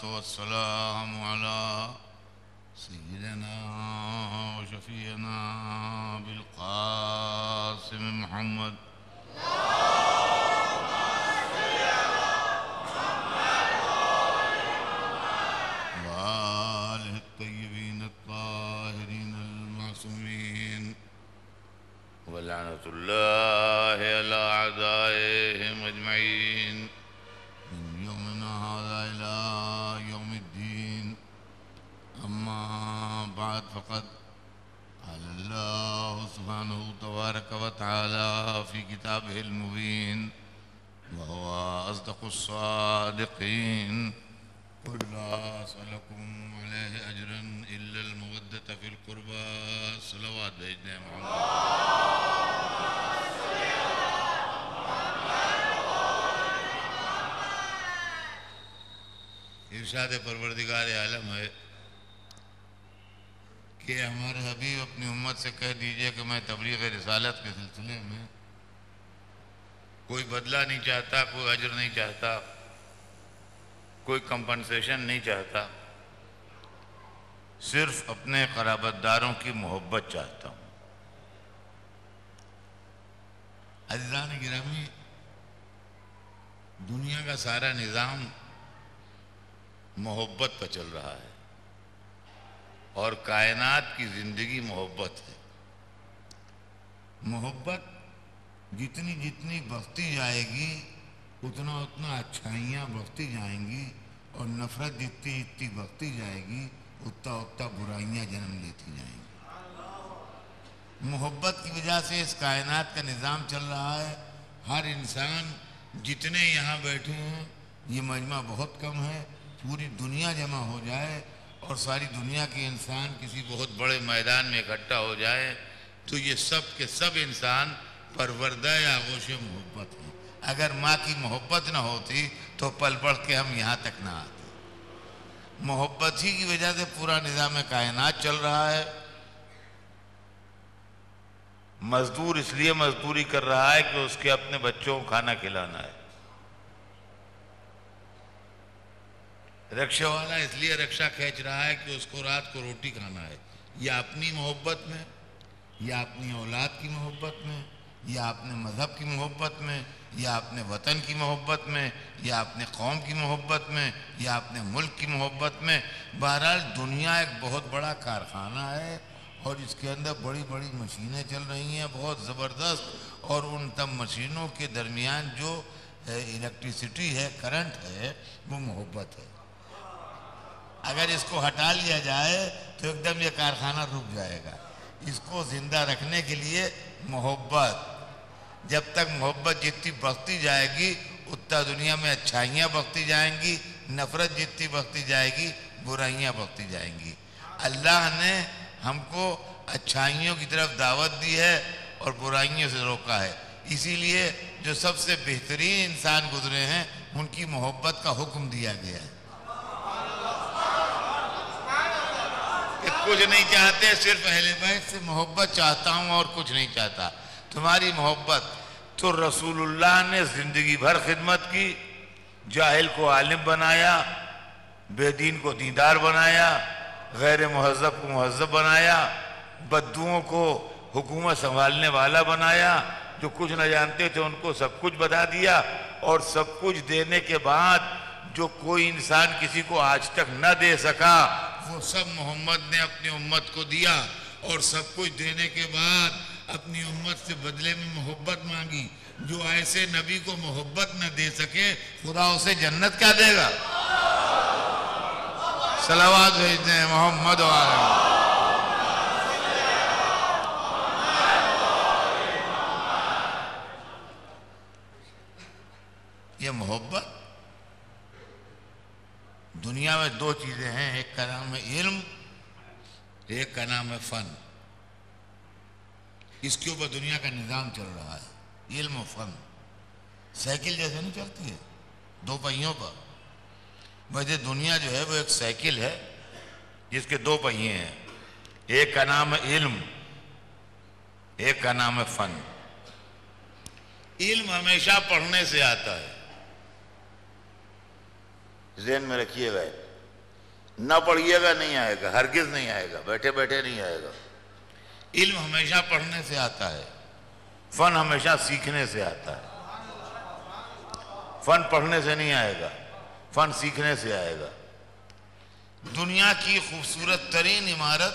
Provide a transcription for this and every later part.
والسلام على سيدنا وشفينا بالقاسم محمد وآله الطيبين الطاهرين المعصومين ولعنة الله على أعدائهم أجمعين من يومنا هذا إلى يوم الدين. أما بعد فقد قال الله سبحانه تبارك وتعالى في كتابه المبين وهو أصدق الصادقين: قل لا أسألكم عليه أجرا إلا المودة في القربى. صلوات سيدنا محمد. ارشاد پروردگار عالم ہے کہ ہمارے حبیب اپنی امت سے کہہ دیجئے کہ میں تبلیغ رسالت کے سلسلے میں کوئی بدلہ نہیں چاہتا، کوئی اجر نہیں چاہتا، کوئی کمپنسیشن نہیں چاہتا، صرف اپنے قرابت داروں کی محبت چاہتا ہوں. عزیزان گرامی، دنیا کا سارا نظام محبت پر چل رہا ہے اور کائنات کی زندگی محبت ہے. محبت جتنی جتنی بڑھتی جائے گی اتنا اتنا اچھائیاں بڑھتی جائیں گی، اور نفرت جتنی جتنی بڑھتی جائے گی اتنا اتنا برائیاں جنم لیتی جائیں گی. محبت کی وجہ سے اس کائنات کا نظام چل رہا ہے. ہر انسان جتنے یہاں بیٹھے ہیں، یہ مجمع بہت کم ہے، پوری دنیا جمع ہو جائے اور ساری دنیا کے انسان کسی بہت بڑے میدان میں اکٹھا ہو جائے تو یہ سب کے سب انسان پروردہ آغوش محبت ہیں. اگر ماں کی محبت نہ ہوتی تو پل بڑھ کے ہم یہاں تک نہ آتے. محبت ہی کی وجہ سے پورا نظام کائنات چل رہا ہے. مزدور اس لیے مزدوری کر رہا ہے کہ اس کے اپنے بچوں کو کھانا کھلانا ہے. رکشہ والا اس لیے رکشہ کھینچ رہا ہے کہ اس کو رات کو روٹی کھانا ہے. یا اپنی محبت میں، یا اپنی اولاد کی محبت میں، یا اپنے مذہب کی محبت میں، یا اپنے وطن کی محبت میں، یا اپنے قوم کی محبت میں، یا اپنے ملک کی محبت میں. بہرحال دنیا ایک بہت بڑا کارخانہ ہے اور اس کے اندر بڑی بڑی مشینیں چل رہی ہیں بہت زبردست، اور ان تب مشینوں کے درمیان جو الیکٹریسٹی ہے، کرنٹ ہے، وہ محبت ہے. اگر اس کو ہٹا لیا جائے تو ایک دم یہ کارخانہ رک جائے گا. اس کو زندہ رکھنے کے لیے محبت، جب تک محبت جتنی بڑھتی جائے گی اتنا دنیا میں اچھائیاں بڑھتی جائیں گی، نفرت جتنی بڑھتی جائے گی برائیاں بڑھتی جائیں گی. اللہ نے ہم کو اچھائیوں کی طرف دعوت دی ہے اور برائیوں سے روکا ہے. اسی لیے جو سب سے بہترین انسان گزرے ہیں ان کی محبت کا حکم دیا گیا ہے. کچھ نہیں چاہتے، صرف اہل بیت سے محبت چاہتا ہوں اور کچھ نہیں چاہتا. تمہاری محبت تو رسول اللہ نے زندگی بھر خدمت کی، جاہل کو عالم بنایا، بے دین کو دیندار بنایا، غیر مہذب کو مہذب بنایا، بدوؤں کو حکومت سنبھالنے والا بنایا، جو کچھ نہ جانتے تھے ان کو سب کچھ بتا دیا، اور سب کچھ دینے کے بعد جو کوئی انسان کسی کو آج تک نہ دے سکا وہ سب محمد نے اپنی امت کو دیا. اور سب کچھ دینے کے بعد اپنی امت سے بدلے میں محبت مانگی. جو ایسے نبی کو محبت نہ دے سکے خدا اسے جنت کیا دے گا؟ صلوات بھیجتے ہیں محمد وآلہ. یہ محبت دنیا میں دو چیزیں ہیں، ایک کا نام ہے علم، ایک کا نام ہے فن. اس کے اوپر دنیا کا نظام چل رہا ہے، علم و فن. سائیکل جیسے نہیں چلتی ہے دو پہیوں پر، ویسے دنیا جو ہے وہ ایک سائیکل ہے جس کے دو پہیے ہیں. ایک کا نام ہے علم، ایک کا نام ہے فن. علم ہمیشہ پڑھنے سے آتا ہے، ذہن میں رکھیے گا. نہ پڑھیے گا نہیں آئے گا، ہرگز نہیں آئے گا، بیٹھے بیٹھے نہیں آئے گا۔ علم ہمیشہ پڑھنے سے آتا ہے، فن ہمیشہ سیکھنے سے آتا ہے۔ فن پڑھنے سے نہیں آئے گا، فن سیکھنے سے آئے گا۔ دنیا کی خوبصورت ترین عمارت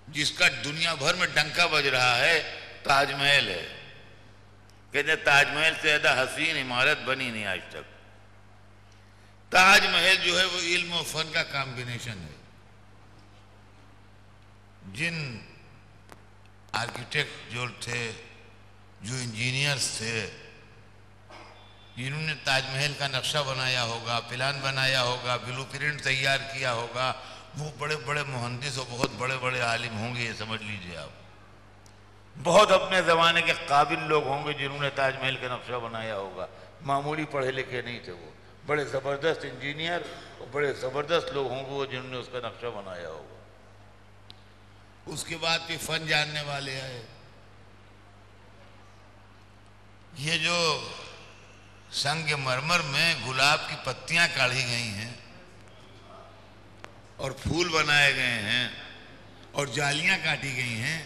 جس کا دنیا بھر میں ڈنکا بج رہا ہے تاج محل ہے۔ کہتے ہیں تاج محل سے زیادہ حسین عمارت بنی نہیں آج تک۔ تاج محل جو ہے وہ علم و فن کا کمبینیشن ہے۔ جن آرکیٹیکٹ جو تھے، جو انجینئرز تھے، جنہوں نے تاج محل کا نقشہ بنایا ہوگا، پلان بنایا ہوگا، بلو پرنٹ تیار کیا ہوگا، وہ بڑے بڑے مہندس اور بہت بڑے بڑے عالم ہوں گے، یہ سمجھ لیجئے آپ۔ بہت اپنے زمانے کے قابل لوگ ہوں گے جنہوں نے تاج محل کا نقشہ بنایا ہوگا، معمولی پڑھے لکھے نہیں تھے وہ، بڑے زبردست انجینئر اور بڑے زبردست لوگ ہوں گے وہ جنہوں نے اس کا نقشہ بنایا ہوگا۔ اس کے بعد بھی فن جاننے والے آئے۔ یہ جو سنگ مرمر میں گلاب کی پتیاں کاڑھی گئی ہیں اور پھول بنائے گئے ہیں اور جالیاں کاٹی گئی ہیں،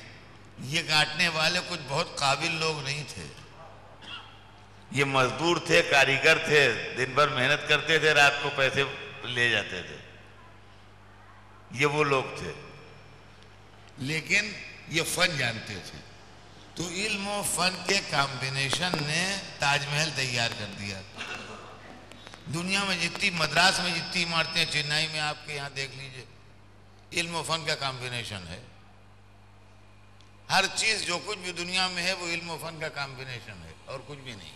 یہ کاٹنے والے کچھ بہت قابل لوگ نہیں تھے۔ یہ مزدور تھے، کاریگر تھے، دن بھر محنت کرتے تھے، رات کو پیسے لے جاتے تھے، یہ وہ لوگ تھے، لیکن یہ فن جانتے تھے۔ تو علم و فن کے کمبینیشن نے تاج محل تیار کر دیا۔ دنیا میں جتنی، مدراس میں جتنی عمارتیں، چنئی میں آپ کے یہاں دیکھ لیجئے، علم و فن کا کمبینیشن ہے۔ ہر چیز جو کچھ بھی دنیا میں ہے وہ علم و فن کا کمبینیشن ہے اور کچھ بھی نہیں۔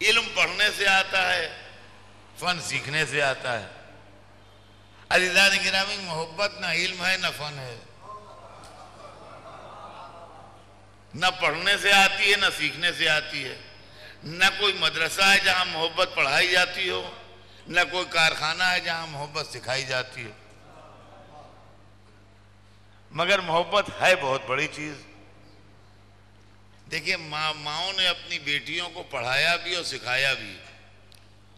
علم پڑھنے سے آتا ہے، فن سیکھنے سے آتا ہے۔ عزیزان گرامی، محبت نہ علم ہے نہ فن ہے، نہ پڑھنے سے آتی ہے نہ سیکھنے سے آتی ہے۔ نہ کوئی مدرسہ ہے جہاں محبت پڑھائی جاتی ہو، نہ کوئی کارخانہ ہے جہاں محبت سکھائی جاتی ہے۔ مگر محبت ہے بہت بڑی چیز۔ دیکھیے، ماؤں نے اپنی بیٹیوں کو پڑھایا بھی اور سکھایا بھی،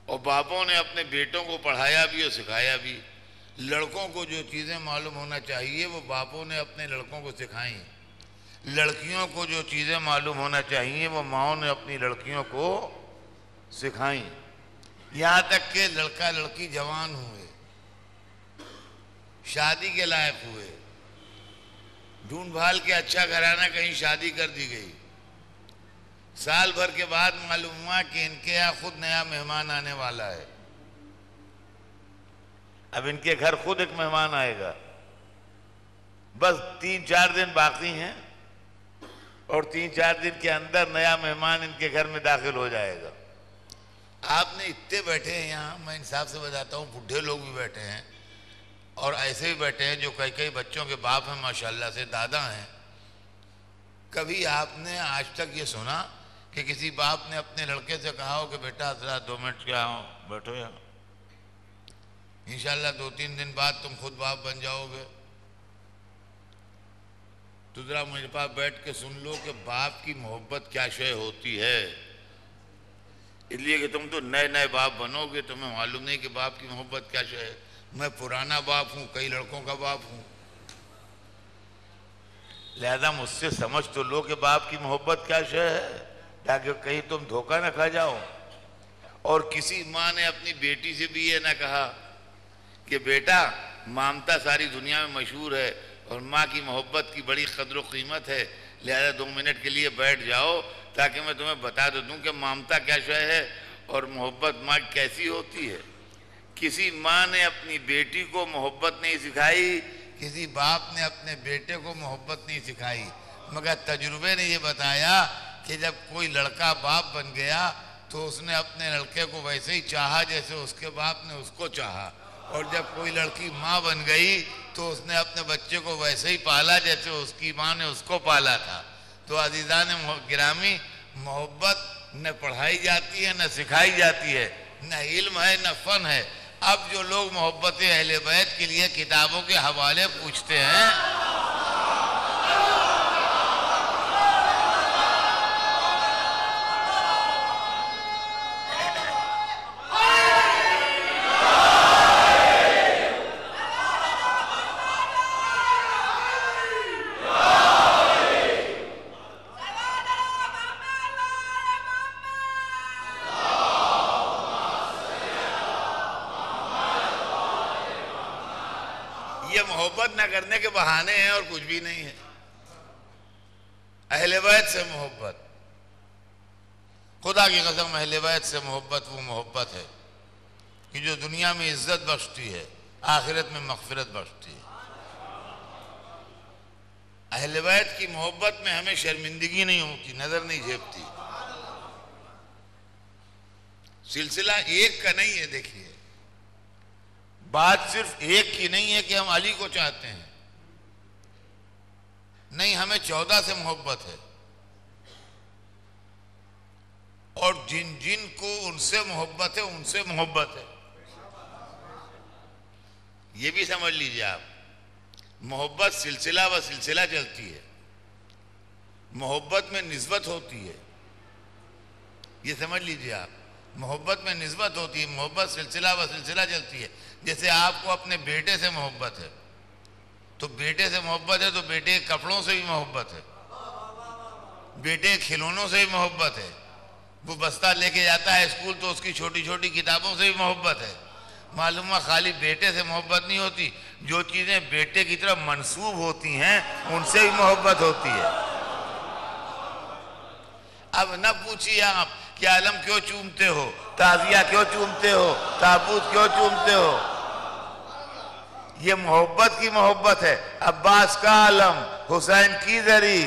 اور باپوں نے اپنے بیٹوں کو پڑھایا بھی اور سکھایا بھی۔ لڑکوں کو جو چیزیں معلوم ہونا چاہیے وہ باپوں نے اپنے لڑکوں کو سکھائیں، لڑکیوں کو جو چیزیں معلوم ہونا چاہیے وہ ماؤں نے اپنی لڑکیوں کو سکھائیں، یہاں تک کہ لڑکا لڑکی جوان ہوئے، شادی کے لائق ہوئے، ڈھونڈ بھال کے اچھا گھرانہ کہیں شادی کر دی گئی، سال بھر کے بعد معلوم ہوا کہ ان کے یہاں خود نیا مہمان آنے والا ہے۔ اب ان کے گھر خود ایک مہمان آئے گا، بس 3-4 دن باقی ہیں اور 3-4 دن کے اندر نیا مہمان ان کے گھر میں داخل ہو جائے گا۔ آپ نے اتنے بیٹھے ہیں یہاں، میں انصاف سے بتاتا ہوں، بڈھے لوگ بھی بیٹھے ہیں اور ایسے بھی بیٹھے ہیں جو کئی بچوں کے باپ ہیں، ماشاءاللہ سے دادا ہیں۔ کبھی آپ نے آج تک یہ سنا کہ کسی باپ نے اپنے لڑکے سے کہا ہو کہ بیٹا ذرا 2 منٹ کیا ہو، بیٹھو یہاں، انشاءاللہ 2-3 دن بعد تم خود باپ بن جاؤ گے، تو ذرا میرے پاس بیٹھ کے سن لو کہ باپ کی محبت کیا شے ہوتی ہے۔ اس لیے کہ تم تو نئے باپ بنو گے، تمہیں معلوم نہیں کہ باپ کی محبت کیا شے ہے۔ میں پرانا باپ ہوں، کئی لڑکوں کا باپ ہوں، لہذا مجھ سے سمجھ تو لو کہ باپ کی محبت کیا شے ہے، تاکہ کہیں تم دھوکہ نہ کھا جاؤ۔ اور کسی ماں نے اپنی بیٹی سے بھی یہ نہ کہا کہ بیٹا مامتا ساری دنیا میں مشہور ہے اور ماں کی محبت کی بڑی قدر و قیمت ہے، لہذا 2 منٹ کے لیے بیٹھ جاؤ تاکہ میں تمہیں بتا دوں کہ مامتا کیا شے ہے اور محبت ماں کیسی ہوتی ہے۔ کسی ماں نے اپنی بیٹی کو محبت نہیں سکھائی، کسی باپ نے اپنے بیٹے کو محبت نہیں سکھائی، مگر تجربے نے یہ بتایا کہ جب کوئی لڑکا باپ بن گیا تو اس نے اپنے لڑکے کو ویسے ہی چاہا جیسے اس کے باپ نے اس کو چاہا، اور جب کوئی لڑکی ماں بن گئی تو اس نے اپنے بچے کو ویسے ہی پالا جیسے اس کی ماں نے اس کو پالا تھا۔ تو عزیزان گرامی، محبت نہ پڑھائی جاتی ہے نہ سکھائی جاتی ہے، نہ علم ہے نہ فن ہے۔ اب جو لوگ محبت اہل بیت کے لیے کتابوں کے حوالے پوچھتے ہیں، محبت نہ کرنے کے بہانے ہیں اور کچھ بھی نہیں ہے. اہل بیت سے محبت، خدا کی قسم اہل بیت سے محبت وہ محبت ہے کہ جو دنیا میں عزت بخشتی ہے، آخرت میں مغفرت بخشتی ہے. اہل بیت کی محبت میں ہمیں شرمندگی نہیں ہوتی، نظر نہیں جھیپتی. سلسلہ ایک کا نہیں ہے. دیکھیے بات صرف ایک کی نہیں ہے کہ ہم علی کو چاہتے ہیں، نہیں، ہمیں 14 سے محبت ہے، اور جن جن کو ان سے محبت ہے ان سے محبت ہے. یہ بھی سمجھ لیجئے آپ، محبت سلسلہ و سلسلہ چلتی ہے، محبت میں نسبت ہوتی ہے. یہ سمجھ لیجئے آپ، محبت میں نسبت ہوتی ہے، محبت سلسلہ و سلسلہ چلتی ہے. جیسے آپ کو اپنے بیٹے سے محبت ہے تو بیٹے سے محبت ہے تو بیٹے کے کپڑوں سے بھی محبت ہے، بیٹے کے کھلونوں سے بھی محبت ہے. وہ بستہ لے کے جاتا ہے اسکول تو اس کی چھوٹی چھوٹی کتابوں سے بھی محبت ہے. معلوم ہے خالی بیٹے سے محبت نہیں ہوتی، جو چیزیں بیٹے کی طرف منسوب ہوتی ہیں ان سے بھی محبت ہوتی ہے. اب نہ پوچھیے آپ کہ عالم کیوں چومتے ہو، تعزیہ کیوں چومتے ہو، تابوت کیوں چومتے ہو. یہ محبت کی محبت ہے. عباس کا عالم، حسین کی زری،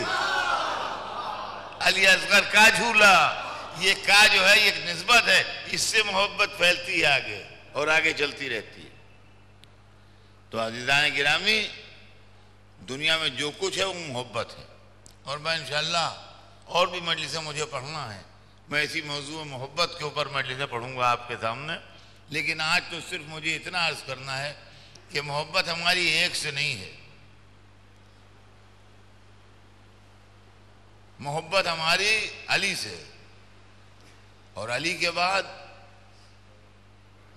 علی اصغر کا جھولا، یہ کا جو ہے ایک نسبت ہے، اس سے محبت پھیلتی ہے آگے اور آگے چلتی رہتی ہے. تو عزیزان گرامی، دنیا میں جو کچھ ہے وہ محبت ہے. اور میں انشاءاللہ اور بھی مجلسیں مجھے پڑھنا ہے، میں اسی موضوع محبت کے اوپر مجلسیں پڑھوں گا آپ کے سامنے. لیکن آج تو صرف مجھے اتنا عرض کرنا ہے کہ محبت ہماری ایک سے نہیں ہے، محبت ہماری علی سے، اور علی کے بعد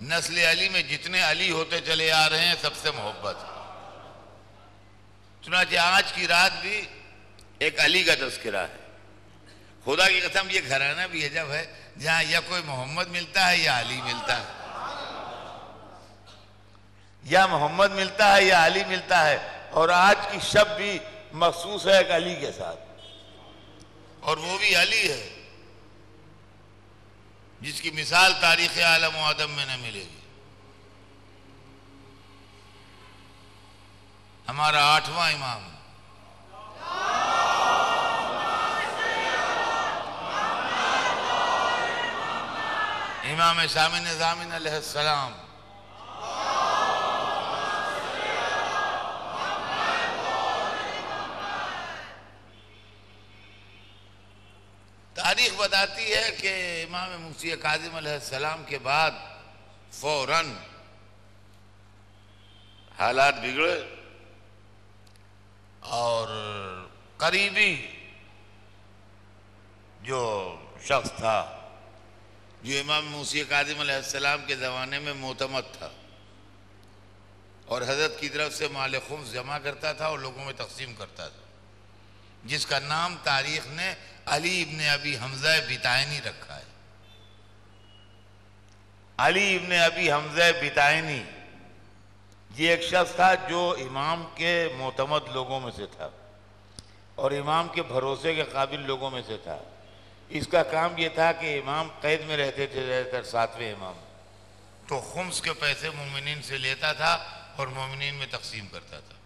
نسل علی میں جتنے علی ہوتے چلے آ رہے ہیں سب سے محبت ہے. چنانچہ آج کی رات بھی ایک علی کا تذکرہ ہے. خدا کی قسم یہ گھرانہ بھی عجب ہے جہاں یا کوئی محمد ملتا ہے یا علی ملتا ہے، یا محمد ملتا ہے یا علی ملتا ہے. اور آج کی شب بھی مخصوص ہے ایک علی کے ساتھ، اور وہ بھی علی ہے جس کی مثال تاریخ عالم و آدم میں نہ ملے گی. ہمارا 8واں امام امام سامن زامن علیہ السلام، تاریخ بتاتی ہے کہ امام موسی کاظم علیہ السلام کے بعد فوراً حالات بگڑے اور قریبی جو شخص تھا جو امام موسی کاظم علیہ السلام کے زمانے میں معتمد تھا اور حضرت کی طرف سے مال خمس جمع کرتا تھا اور لوگوں میں تقسیم کرتا تھا، جس کا نام تاریخ نے علی ابن ابی حمزہ بتائنی رکھا ہے. علی ابن ابی حمزہ بتائنی یہ ایک شخص تھا جو امام کے معتمد لوگوں میں سے تھا اور امام کے بھروسے کے قابل لوگوں میں سے تھا. اس کا کام یہ تھا کہ امام قید میں رہتے تھے زیادہ تر 7ویں امام، تو خمس کے پیسے مومنین سے لیتا تھا اور مومنین میں تقسیم کرتا تھا.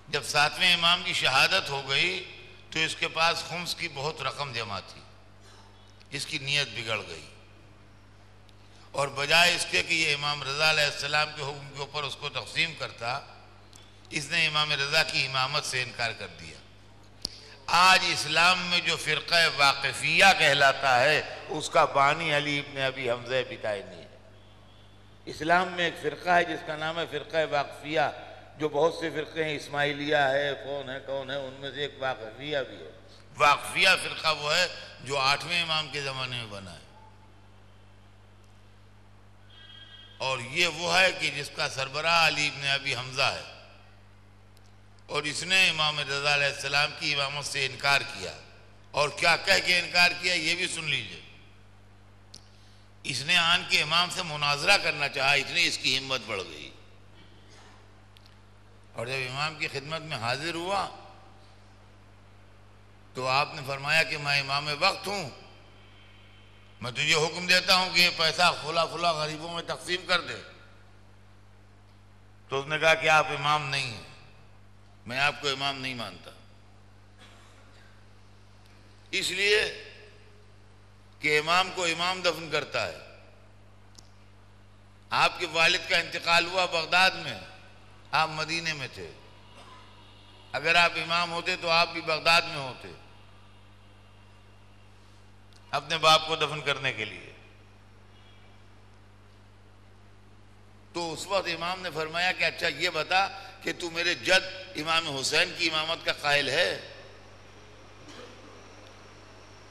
جب 7ویں امام کی شہادت ہو گئی تو اس کے پاس خمس کی بہت رقم جمع تھی. اس کی نیت بگڑ گئی اور بجائے اس کے کہ یہ امام رضا علیہ السلام کے حکم کے اوپر اس کو تقسیم کرتا، اس نے امام رضا کی امامت سے انکار کر دیا. آج اسلام میں جو فرقہ واقفیہ کہلاتا ہے اس کا بانی علی ابن ابی حمزہ بتائنی ہے. اسلام میں ایک فرقہ ہے جس کا نام ہے فرقہ واقفیہ، جو بہت سے فرقے ہیں، اسماعیلیہ ہے، کون ہے، ان میں سے ایک واقفیہ بھی ہے. واقفیہ فرقہ وہ ہے جو 8ویں امام کے زمانے میں بنا ہے، اور یہ وہ ہے کہ جس کا سربراہ علی ابن ابی حمزہ ہے، اور اس نے امام رضا علیہ السلام کی امامت سے انکار کیا. اور کیا کہہ کے انکار کیا یہ بھی سن لیجئے. اس نے آن کے امام سے مناظرہ کرنا چاہا، اتنی اس کی ہمت بڑھ گئی. اور جب امام کی خدمت میں حاضر ہوا تو آپ نے فرمایا کہ میں امام وقت ہوں، میں تجھے حکم دیتا ہوں کہ یہ پیسہ فلاں غریبوں میں تقسیم کر دے۔ تو اس نے کہا کہ آپ امام نہیں ہیں، میں آپ کو امام نہیں مانتا، اس لیے کہ امام کو امام دفن کرتا ہے۔ آپ کے والد کا انتقال ہوا بغداد میں، آپ مدینے میں تھے، اگر آپ امام ہوتے تو آپ بھی بغداد میں ہوتے اپنے باپ کو دفن کرنے کے لیے۔ تو اس وقت امام نے فرمایا کہ اچھا یہ بتا کہ تو میرے جد امام حسین کی امامت کا قائل ہے؟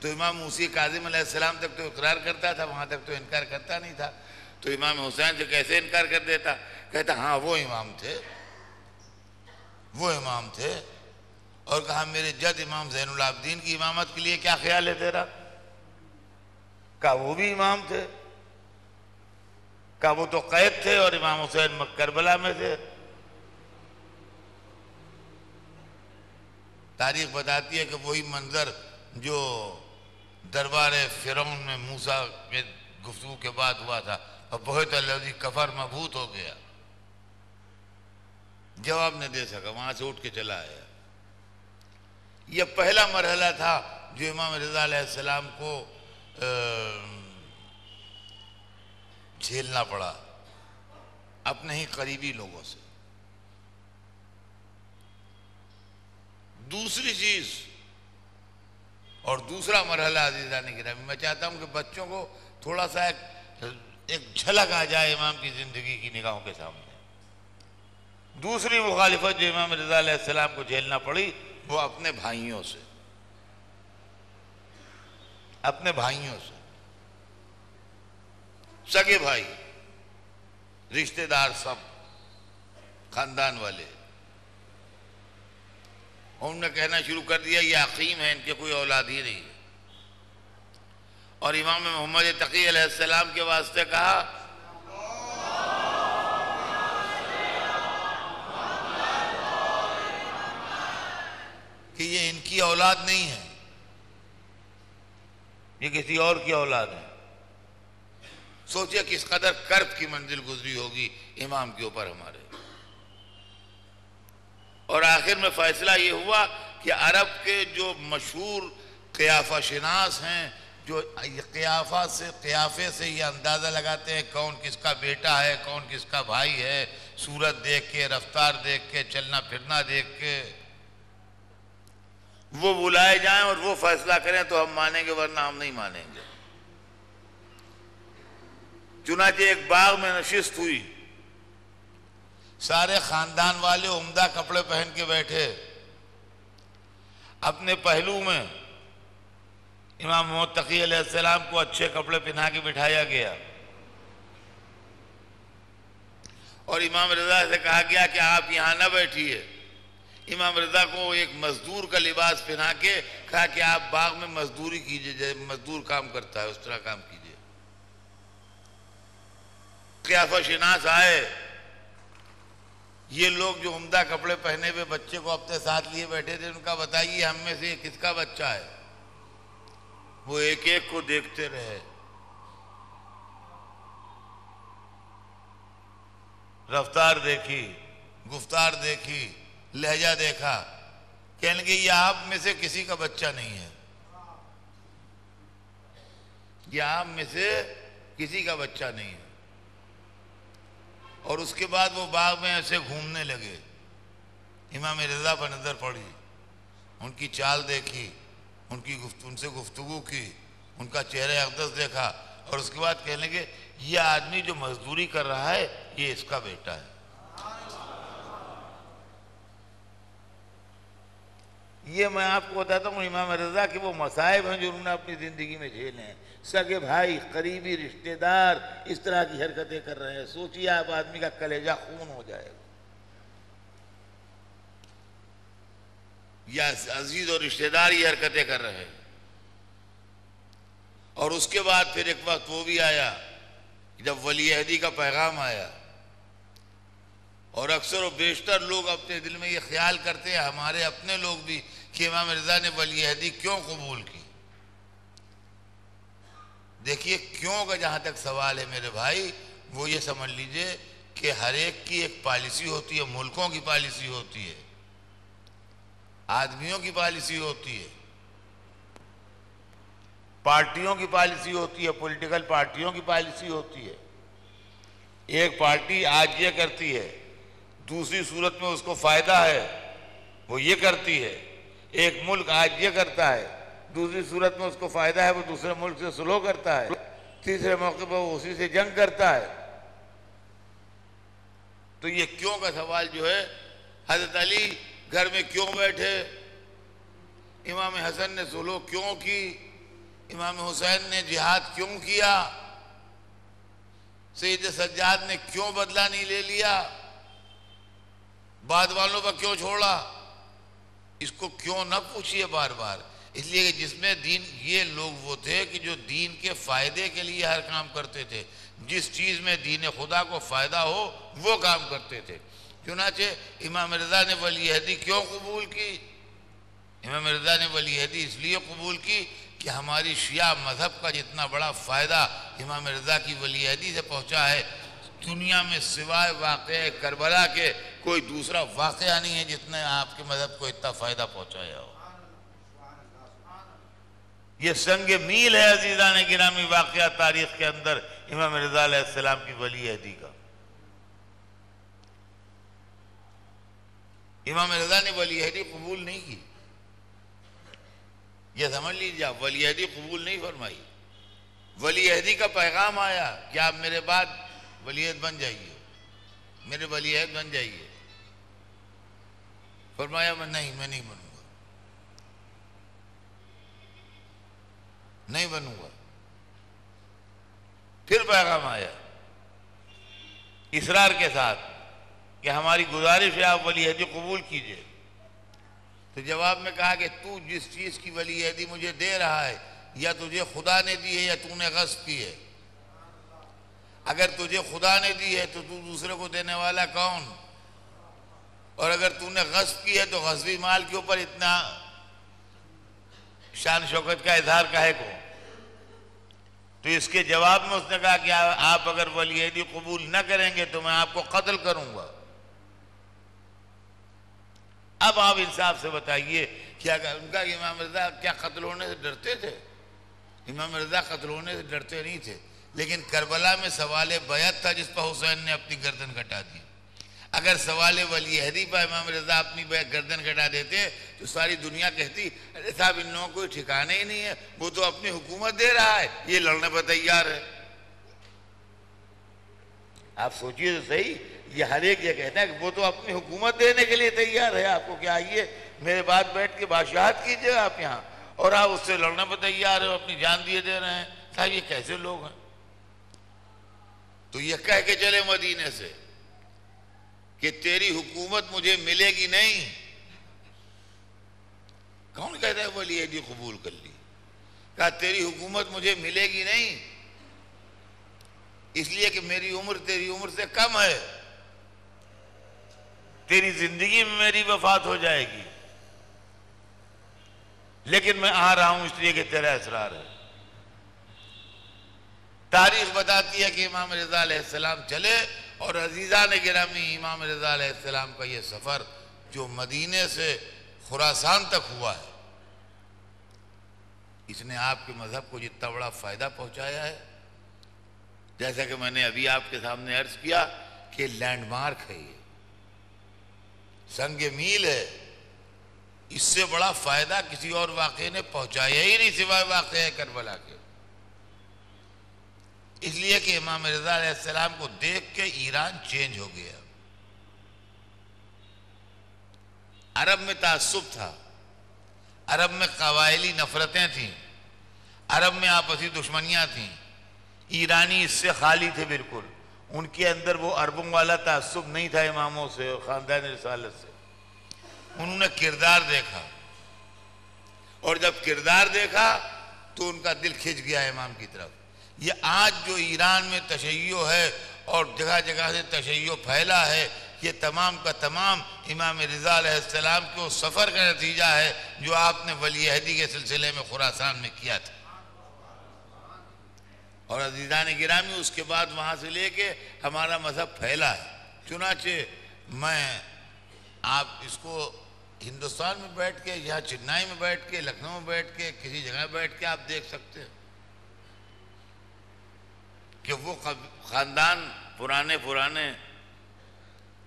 تو امام موسی کاظم علیہ السلام تک تو اقرار کرتا تھا، وہاں تک تو انکار کرتا نہیں تھا۔ تو امام حسین سے کیسے انکار کر دیتا؟ کہتا ہاں وہ امام تھے، وہ امام تھے۔ اور کہا میرے جد امام زین العابدین کی امامت کے لیے کیا خیال ہے تیرا؟ کہا وہ بھی امام تھے، کہا وہ تو قید تھے اور امام حسین کربلا میں تھے۔ تاریخ بتاتی ہے کہ وہی منظر جو دربار فرعون میں موسیٰ کے گفتگو کے بعد ہوا تھا، اور بہت الذی کفر مبہوت ہو گیا، جواب نہ دے سکا، وہاں سے اٹھ کے چلا آیا۔ یہ پہلا مرحلہ تھا جو امام رضا علیہ السلام کو جھیلنا پڑا اپنے ہی قریبی لوگوں سے۔ دوسری چیز اور دوسرا مرحلہ عزیزان گرامی، میں چاہتا ہوں کہ بچوں کو تھوڑا سا ایک جھلک آ جائے امام کی زندگی کی نگاہوں کے سامنے۔ دوسری مخالفت جو امام رضا علیہ السلام کو جھیلنا پڑی وہ اپنے بھائیوں سے، اپنے بھائیوں سے، سگے بھائی، رشتہ دار، سب خاندان والے، انہوں نے کہنا شروع کر دیا یہ عقیم ہے، ان کے کوئی اولاد ہی نہیں ہے۔ اور امام محمد تقی علیہ السلام کے واسطے کہا کہ یہ ان کی اولاد نہیں ہے، یہ کسی اور کی اولاد ہے۔ سوچیا کس قدر کرب کی منزل گزری ہوگی امام کے اوپر ہمارے۔ اور آخر میں فیصلہ یہ ہوا کہ عرب کے جو مشہور قیافہ شناس ہیں، جو قیافے سے یہ اندازہ لگاتے ہیں کون کس کا بیٹا ہے، کون کس کا بھائی ہے، صورت دیکھ کے، رفتار دیکھ کے، چلنا پھرنا دیکھ کے، وہ بلائے جائیں اور وہ فیصلہ کریں تو ہم مانیں گے، ورنہ ہم نہیں مانیں گے۔ چنانچہ ایک باغ میں نشست ہوئی، سارے خاندان والے عمدہ کپڑے پہن کے بیٹھے، اپنے پہلو میں امام محمد تقی علیہ السلام کو اچھے کپڑے پہنا کے بٹھایا گیا، اور امام رضا سے کہا گیا کہ آپ یہاں نہ بیٹھیے۔ امام رضا کو ایک مزدور کا لباس پہنا کے کہا کہ آپ باغ میں مزدوری کیجئے، جیسے مزدور کام کرتا ہے اس طرح کام کیجئے۔ قیافہ شناس آئے، یہ لوگ جو عمدہ کپڑے پہنے ہوئے بچے کو اپنے ساتھ لیے بیٹھے تھے، ان کا بتائیے ہم میں سے کس کا بچہ ہے؟ وہ ایک ایک کو دیکھتے رہے، رفتار دیکھی، گفتار دیکھی، لہجہ دیکھا، کہنے لگے یہ آپ میں سے کسی کا بچہ نہیں ہے، یہ آپ میں سے کسی کا بچہ نہیں ہے۔ اور اس کے بعد وہ باغ میں ایسے گھومنے لگے، امام رضا پر نظر پڑی، ان کی چال دیکھی، ان سے گفتگو کی، ان کا چہرہ اقدس دیکھا، اور اس کے بعد کہنے لگے یہ آدمی جو مزدوری کر رہا ہے یہ اس کا بیٹا ہے۔ یہ میں آپ کو بتاتا ہوں امام رضا کے وہ مصائب ہیں جو انہوں نے اپنی زندگی میں جھیلے ہیں۔ سگے بھائی، قریبی رشتہ دار اس طرح کی حرکتیں کر رہے ہیں، سوچیے آپ آدمی کا کلیجہ خون ہو جائے گا۔ یا عزیز اور رشتہ دار یہ حرکتیں کر رہے ہیں۔ اور اس کے بعد پھر ایک وقت وہ بھی آیا جب ولی عہدی کا پیغام آیا، اور اکثر و بیشتر لوگ اپنے دل میں یہ خیال کرتے ہیں، ہمارے اپنے لوگ بھی، کہ امام رضا نے ولی عہدی کیوں قبول کی؟ دیکھیے کیوں کا جہاں تک سوال ہے میرے بھائی، وہ یہ سمجھ لیجئے کہ ہر ایک کی ایک پالیسی ہوتی ہے، ملکوں کی پالیسی ہوتی ہے، آدمیوں کی پالیسی ہوتی ہے، پارٹیوں کی پالیسی ہوتی ہے، پولیٹیکل پارٹیوں کی پالیسی ہوتی ہے۔ ایک پارٹی آج یہ کرتی ہے، دوسری صورت میں اس کو فائدہ ہے وہ یہ کرتی ہے۔ ایک ملک آج یہ کرتا ہے، دوسری صورت میں اس کو فائدہ ہے وہ دوسرے ملک سے صلح کرتا ہے، تیسرے موقع پر وہ اسی سے جنگ کرتا ہے۔ تو یہ کیوں کا سوال جو ہے، حضرت علی گھر میں کیوں بیٹھے، امام حسن نے صلح کیوں کی، امام حسین نے جہاد کیوں کیا، سید سجاد نے کیوں بدلہ نہیں لے لیا، بعد والوں پر کیوں چھوڑا، اس کو کیوں نہ پوچھئے بار بار۔ اس لیے کہ جس میں دین، یہ لوگ وہ تھے کہ جو دین کے فائدے کے لیے ہر کام کرتے تھے، جس چیز میں دین خدا کو فائدہ ہو وہ کام کرتے تھے۔ چنانچہ امام رضا نے ولی عہدی کیوں قبول کی؟ امام رضا نے ولی عہدی اس لیے قبول کی کہ ہماری شیعہ مذہب کا جتنا بڑا فائدہ امام رضا کی ولی عہدی سے پہنچا ہے، دنیا میں سوائے واقعہ کربلا کے کوئی دوسرا واقعہ نہیں ہے جس نے آپ کے مذہب کو اتنا فائدہ پہنچایا ہو۔ یہ سنگ میل ہے عزیزان گرامی واقعہ تاریخ کے اندر امام رضا علیہ السلام کی ولی عہدی کا۔ امام رضا نے ولی عہدی قبول نہیں کی، یہ سمجھ لیجیے، ولی عہدی قبول نہیں فرمائی۔ ولی عہدی کا پیغام آیا کہ آپ میرے بعد ولی عہد بن جائیے، میرے ولی عہد بن جائیے۔ فرمایا میں نہیں بنوں گا، نہیں بنوں گا۔ پھر پیغام آیا اصرار کے ساتھ کہ ہماری گزارش ہے آپ ولی عہدی قبول کیجئے۔ تو جواب میں کہا کہ تو جس چیز کی ولی عہدی مجھے دے رہا ہے، یا تجھے خدا نے دی ہے یا تو نے غصب کی ہے۔ اگر تجھے خدا نے دی ہے تو تو دوسرے کو دینے والا کون؟ اور اگر تو نے غصب کی ہے تو غصبی مال کے اوپر اتنا شان شوکت کا اظہار کہے کو؟ تو اس کے جواب میں اس نے کہا کہ آپ اگر ولی عہدی قبول نہ کریں گے تو میں آپ کو قتل کروں گا۔ اب آپ انصاف سے بتائیے، کیا ان کا امام رضا کیا قتل ہونے سے ڈرتے تھے؟ امام رضا قتل ہونے سے ڈرتے نہیں تھے، لیکن کربلا میں سوال بیعت تھا جس پر حسین نے اپنی گردن کٹا دی۔ اگر سوال ولی عہدی پر امام رضا اپنی گردن کٹا دیتے تو ساری دنیا کہتی ارے صاحب ان لوگوں کوئی ٹھکانے ہی نہیں ہے، وہ تو اپنی حکومت دے رہا ہے، یہ لڑنے پر تیار ہے۔ آپ سوچئے تو صحیح، یہ ہر ایک یہ کہتا ہے کہ وہ تو اپنی حکومت دینے کے لیے تیار ہے، آپ کو کیا آئیے میرے بعد بیٹھ کے بادشاہت کیجئے آپ یہاں، اور آپ اس سے لڑنے پر تیار ہیں، اپنی جان دیے دے رہے ہیں۔ صاحب یہ کیسے لوگ ہیں؟ تو یہ کہہ کے چلے مدینے سے کہ تیری حکومت مجھے ملے گی نہیں۔ کون کہتا ہے ولی عہدی قبول کر لی؟ کہا تیری حکومت مجھے ملے گی نہیں، اس لیے کہ میری عمر تیری عمر سے کم ہے، تیری زندگی میں میری وفات ہو جائے گی، لیکن میں آ رہا ہوں اس لیے کہ تیرا اسرار ہے۔ تاریخ بتاتی ہے کہ امام رضا علیہ السلام چلے، اور عزیزان گرامی امام رضا علیہ السلام کا یہ سفر جو مدینے سے خراسان تک ہوا ہے، اس نے آپ کے مذہب کو جتنا بڑا فائدہ پہنچایا ہے، جیسا کہ میں نے ابھی آپ کے سامنے عرض کیا کہ لینڈ مارک ہے، یہ سنگ میل ہے، اس سے بڑا فائدہ کسی اور واقعے نے پہنچایا ہی نہیں سوائے واقعہ کربلا کے۔ اس لیے کہ امام رضا علیہ السلام کو دیکھ کے ایران چینج ہو گیا۔ عرب میں تعصب تھا، عرب میں قبائلی نفرتیں تھیں، عرب میں آپسی دشمنیاں تھیں، ایرانی اس سے خالی تھے بالکل، ان کے اندر وہ عربوں والا تعصب نہیں تھا اماموں سے اور خاندان رسالت سے۔ انہوں نے کردار دیکھا، اور جب کردار دیکھا تو ان کا دل کھنچ گیا امام کی طرف۔ یہ آج جو ایران میں تشیع ہے اور جگہ جگہ سے تشیع پھیلا ہے، یہ تمام کا تمام امام رضا علیہ السلام کے اس سفر کا نتیجہ ہے جو آپ نے ولی عہدی کے سلسلے میں خراسان میں کیا تھا. اور عزیزان گرامی اس کے بعد وہاں سے لے کے ہمارا مذہب پھیلا ہے. چنانچہ میں آپ اس کو ہندوستان میں بیٹھ کے یا چنئی میں بیٹھ کے لکھنؤ میں بیٹھ کے کسی جگہ بیٹھ کے آپ دیکھ سکتے ہیں کہ وہ خاندان پرانے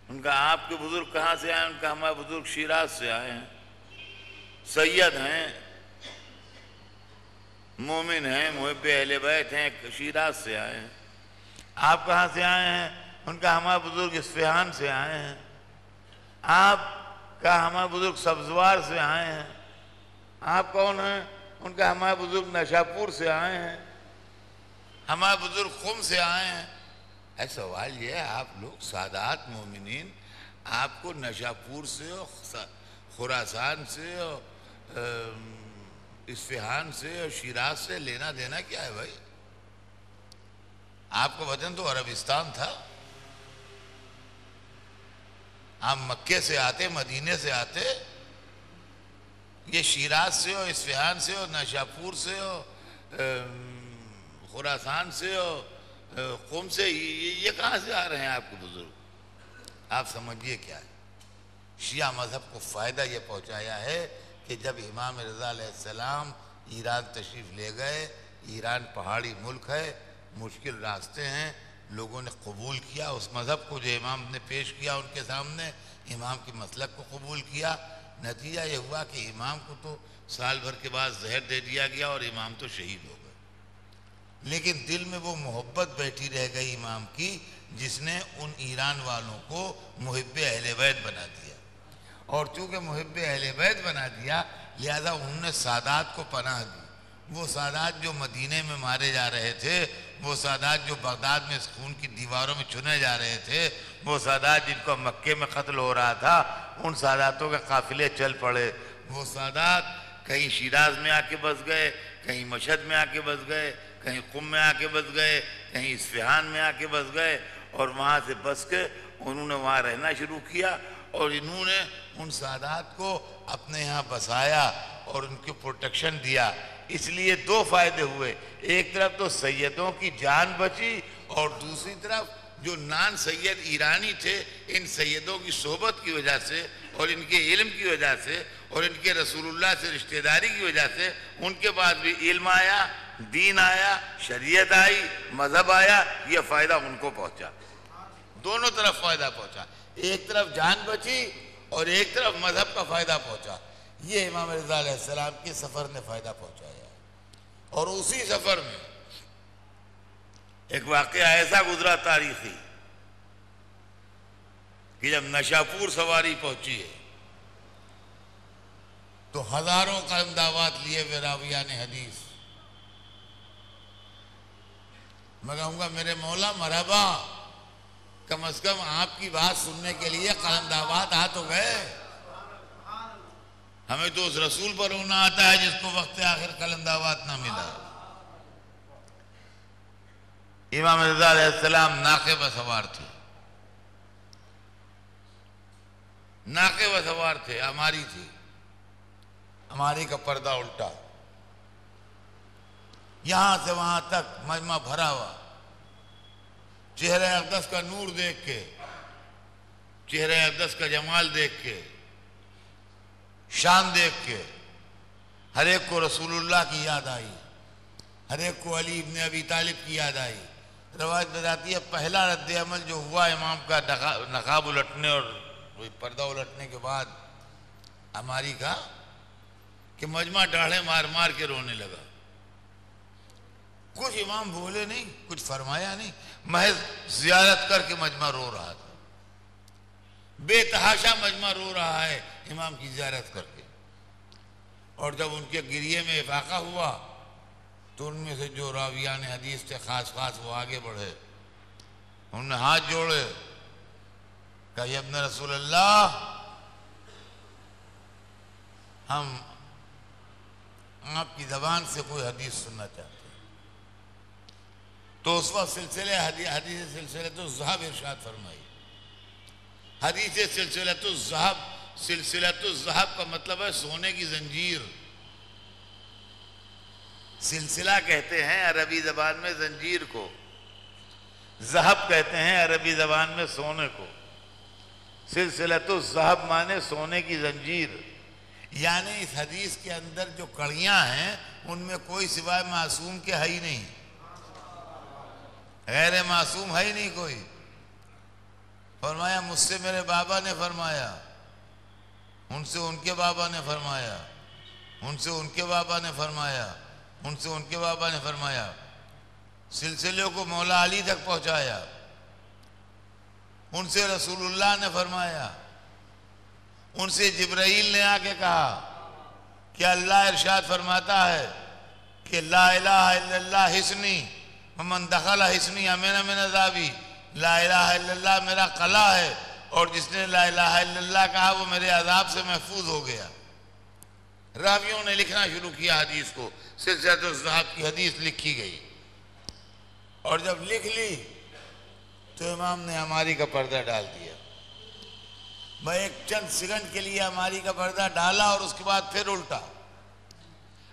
ان کا آپ کے بزرگ کہاں سے آئے؟ ان کا ہمارے بزرگ شیراز سے آئے ہیں، سید ہیں، مومن ہیں، محب اہل بیت ہیں، شیراز سے آئے ہیں. آپ کہاں سے آئے ہیں؟ ان کا ہمارے بزرگ اصفہان سے آئے ہیں. آپ کا ہمارے بزرگ سبزوار سے آئے ہیں. آپ کون ہیں؟ ان کا ہمارے بزرگ نشاپور سے آئے ہیں، ہمارے بزرگ قم سے آئے ہیں. سوال یہ ہے آپ لوگ سادات مومنین، آپ کو نشاپور سے اور خراسان سے اور اصفہان سے اور شیراز سے لینا دینا کیا ہے بھائی؟ آپ کا وطن تو عربستان تھا. آپ مکے سے آتے، مدینے سے آتے. یہ شیراز سے اور اصفہان سے اور نشاپور سے اور خراسان سے اور قم سے یہ کہاں سے آ رہے ہیں آپ کے بزرگ؟ آپ سمجھیے کیا ہے. شیعہ مذہب کو فائدہ یہ پہنچایا ہے کہ جب امام رضا علیہ السلام ایران تشریف لے گئے، ایران پہاڑی ملک ہے، مشکل راستے ہیں، لوگوں نے قبول کیا اس مذہب کو جو امام نے پیش کیا ان کے سامنے، امام کی مسلک کو قبول کیا. نتیجہ یہ ہوا کہ امام کو تو سال بھر کے بعد زہر دے دیا گیا اور امام تو شہید ہو گئے. لیکن دل میں وہ محبت بیٹھی رہ گئی امام کی جس نے ان ایران والوں کو محب اہل بیت بنا دیا. اور چونکہ محب اہل بیت بنا دیا لہذا انہوں نے سادات کو پناہ دی. وہ سادات جو مدینے میں مارے جا رہے تھے، وہ سادات جو بغداد میں خون کی دیواروں میں چنے جا رہے تھے، وہ سادات جن کو مکے میں قتل ہو رہا تھا، ان ساداتوں کے قافلے چل پڑے. وہ سادات کہیں شیراز میں آ کے بس گئے، کہیں مشہد میں آ کے بس گئے، کہیں قم میں آ کے بس گئے، کہیں اصفہان میں آ کے بس گئے. اور وہاں سے بس کے انہوں نے وہاں رہنا شروع کیا اور انہوں نے ان سادات کو اپنے یہاں بسایا اور ان کی پروٹیکشن دیا. اس لیے دو فائدے ہوئے. ایک طرف تو سیدوں کی جان بچی اور دوسری طرف جو نان سید ایرانی تھے ان سیدوں کی صحبت کی وجہ سے اور ان کے علم کی وجہ سے اور ان کے رسول اللہ سے رشتہ داری کی وجہ سے ان کے بعد بھی علم آیا، دین آیا، شریعت آئی، مذہب آیا. یہ فائدہ ان کو پہنچا، دونوں طرف فائدہ پہنچا. ایک طرف جان بچی اور ایک طرف مذہب کا فائدہ پہنچا. یہ امام رضا علیہ السلام کے سفر نے فائدہ پہنچایا. اور اسی سفر میں ایک واقعہ ایسا گزرا تاریخی کہ جب نشاپور سواری پہنچی ہے تو ہزاروں قلم دعوات لیے ہوئے راویان حدیث. میں کہوں گا میرے مولا مرحبا، کم از کم آپ کی بات سننے کے لیے قلم دعوات آ تو گئے. ہمیں تو اس رسول پر رونا آتا ہے جس کو وقت آخر قلم دعوات نہ ملا. امام رضا علیہ السلام ناقے پر سوار تھے، ناقے پر سوار تھے. ہماری تھی، ہماری کا پردہ الٹا، یہاں سے وہاں تک مجمع بھرا ہوا. چہرہ اقدس کا نور دیکھ کے، چہرہ اقدس کا جمال دیکھ کے، شان دیکھ کے ہر ایک کو رسول اللہ کی یاد آئی، ہر ایک کو علی ابن ابی طالب کی یاد آئی. روایت بتاتی ہے پہلا رد عمل جو ہوا امام کا نقاب الٹنے اور پردہ الٹنے کے بعد ہماری کا کہ مجمع ڈاڑھیں مار مار کے رونے لگا. کچھ امام بولے نہیں، کچھ فرمایا نہیں، محض زیارت کر کے مجمع رو رہا تھا. بے تحاشا مجمع رو رہا ہے امام کی زیارت کر کے. اور جب ان کے گریے میں افاقہ ہوا تو ان میں سے جو راویان حدیث تھے خاص وہ آگے بڑھے، انہوں نے ہاتھ جوڑے، کہا یا ابن رسول اللہ، ہم آپ کی زبان سے کوئی حدیث سننا چاہتے ہیں. تو اس وقت حدیث سلسلے تو ذہب ارشاد فرمائی حدیث سلسلۃ الذہب، سلسلۃ الذہب کا مطلب ہے سونے کی زنجیر. سلسلہ کہتے ہیں عربی زبان میں زنجیر کو، ذہب کہتے ہیں عربی زبان میں سونے کو. سلسلۃ الذہب مانے سونے کی زنجیر. یعنی اس حدیث کے اندر جو کڑیاں ہیں ان میں کوئی سوائے معصوم کے ہے ہی نہیں، غیر معصوم ہے ہی نہیں کوئی. فرمایا مجھ سے میرے بابا نے فرمایا، ان سے ان کے بابا نے فرمایا، ان سے ان کے بابا نے فرمایا، ان سے ان کے بابا نے فرمایا. سلسلے کو مولا علی تک پہنچایا. ان سے رسول اللہ نے فرمایا، ان سے جبرائیل نے آ کے کہا کہ اللہ ارشاد فرماتا ہے کہ لا الہ الا اللہ حصنی ومن دخل حصنی امن من عذابی. لا الہ الا اللہ میرا قلعہ ہے اور جس نے لا الہ الا اللہ کہا وہ میرے عذاب سے محفوظ ہو گیا. راویوں نے لکھنا شروع کیا حدیث کو، سلسلۃ الذہب کی حدیث لکھی گئی. اور جب لکھ لی تو امام نے ہماری کا پردہ ڈال دیا. میں ایک چند سیکنڈ کے لیے ہماری کا پردہ ڈالا اور اس کے بعد پھر الٹا.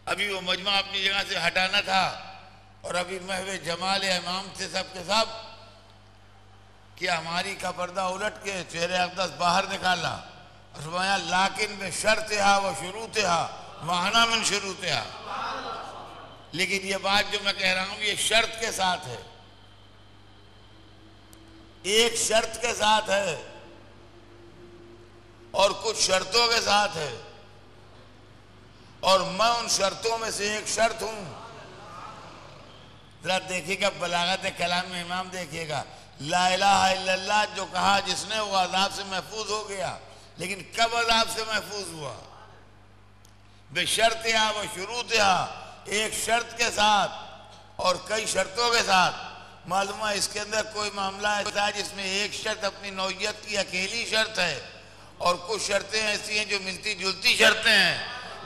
ابھی وہ مجمع اپنی جگہ سے ہٹانا تھا اور ابھی محو جمال امام تھے سب کے سب کہ ہماری کا پردہ الٹ کے چہرے اقدس باہر نکالا. فرمایا لیکن بشرطہا و شروطہا وانا من شروطہا. لیکن یہ بات جو میں کہہ رہا ہوں یہ شرط کے ساتھ ہے، ایک شرط کے ساتھ ہے اور کچھ شرطوں کے ساتھ ہے، اور میں ان شرطوں میں سے ایک شرط ہوں. ذرا دیکھیے گا بلاغت کلام میں امام دیکھیے گا. لا الہ الا اللہ جو کہا جس نے وہ عذاب سے محفوظ ہو گیا. لیکن کب عذاب سے محفوظ ہوا؟ بشرطہا و شروطہا، ایک شرط کے ساتھ اور کئی شرطوں کے ساتھ. معلوم ہے اس کے اندر کوئی معاملہ ایسا ہے جس میں ایک شرط اپنی نوعیت کی اکیلی شرط ہے اور کچھ شرطیں ایسی ہیں جو ملتی جلتی شرطیں ہیں.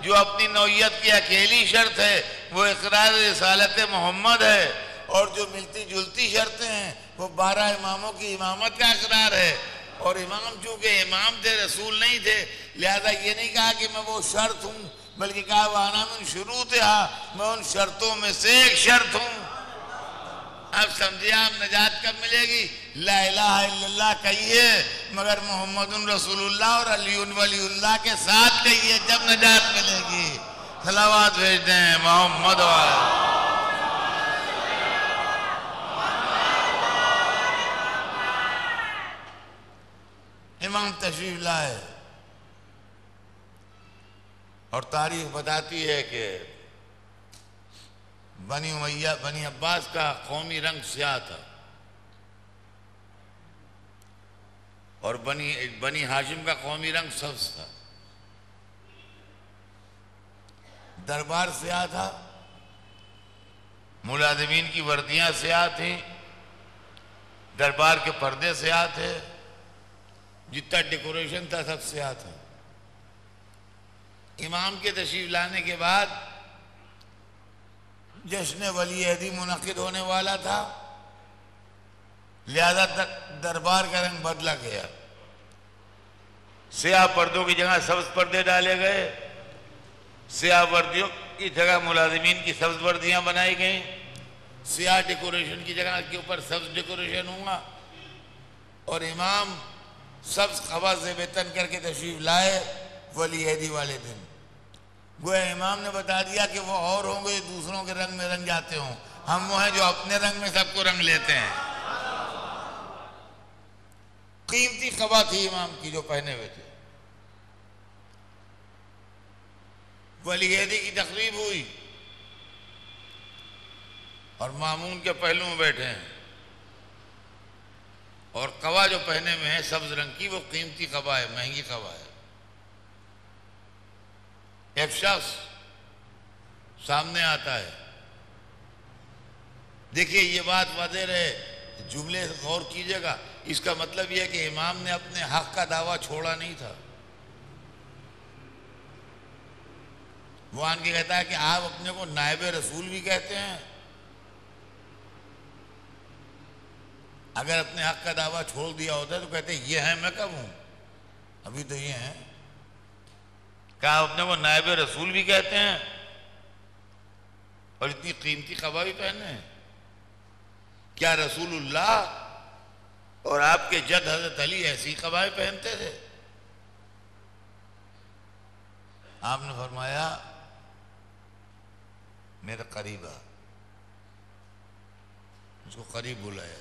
جو اپنی نوعیت کی اکیلی شرط ہے وہ اقرار رسالت محمد ہے، اور جو ملتی جلتی شرطیں ہیں وہ 12 اماموں کی امامت کا اقرار ہے. اور امام چونکہ امام تھے رسول نہیں تھے لہذا یہ نہیں کہا کہ میں وہ شرط ہوں، بلکہ کہا وانا من شروطہا، میں ان شرطوں میں سے ایک شرط ہوں. اب سمجھے آپ نجات کب ملے گی؟ لا الہ الا اللہ کہیے مگر محمد رسول اللہ اور علی ولی اللہ کے ساتھ کہیے، جب نجات ملے گی. صلوات بھیج دیں محمد والے. امام تشریف لائے اور تاریخ بتاتی ہے کہ بنی امیہ بنی عباس کا قومی رنگ سیاہ تھا اور بنی ہاشم کا قومی رنگ سبز تھا. دربار سیاہ تھا، ملازمین کی وردیاں سیاہ تھیں، دربار کے پردے سیاہ تھے، جتنا ڈیکوریشن تھا سب سیاہ تھا. امام کے تشریف لانے کے بعد جشن ولی عہدی منعقد ہونے والا تھا لہذا دربار کا رنگ بدلا گیا. سیاہ پردوں کی جگہ سبز پردے ڈالے گئے، سیاہ وردیوں کی جگہ ملازمین کی سبز وردیاں بنائی گئیں، سیاہ ڈیکوریشن کی جگہ کے اوپر سبز ڈیکوریشن ہوا اور امام سبز قبا زیبتن کر کے تشریف لائے ولی عہدی والے دن. گویا امام نے بتا دیا کہ وہ اور ہوں گے دوسروں کے رنگ میں رنگ جاتے ہوں، ہم وہ ہیں جو اپنے رنگ میں سب کو رنگ لیتے ہیں. قیمتی قبا تھی امام کی جو پہنے ہوئے تھے. ولی عہدی کی تقریب ہوئی اور مامون کے پہلو میں بیٹھے ہیں اور قبا جو پہنے میں ہے سبز رنگ کی وہ قیمتی قبا ہے، مہنگی قبا ہے. ایک شخص سامنے آتا ہے. دیکھیے یہ بات واضح رہے، جملے غور کیجئے گا. اس کا مطلب یہ ہے کہ امام نے اپنے حق کا دعویٰ چھوڑا نہیں تھا. وہ آن کے کہتا ہے کہ آپ اپنے کو نائب رسول بھی کہتے ہیں اگر اپنے حق کا دعویٰ چھوڑ دیا ہوتا ہے تو کہتے ہیں یہ ہیں، میں کب ہوں، ابھی تو یہ ہیں. کہا اپنے وہ نائب رسول بھی کہتے ہیں اور اتنی قیمتی قبا بھی پہنے ہیں. کیا رسول اللہ اور آپ کے جد حضرت علی ایسی قبائیں پہنتے تھے؟ آپ نے فرمایا میرے قریب آ. اس کو قریب بلایا،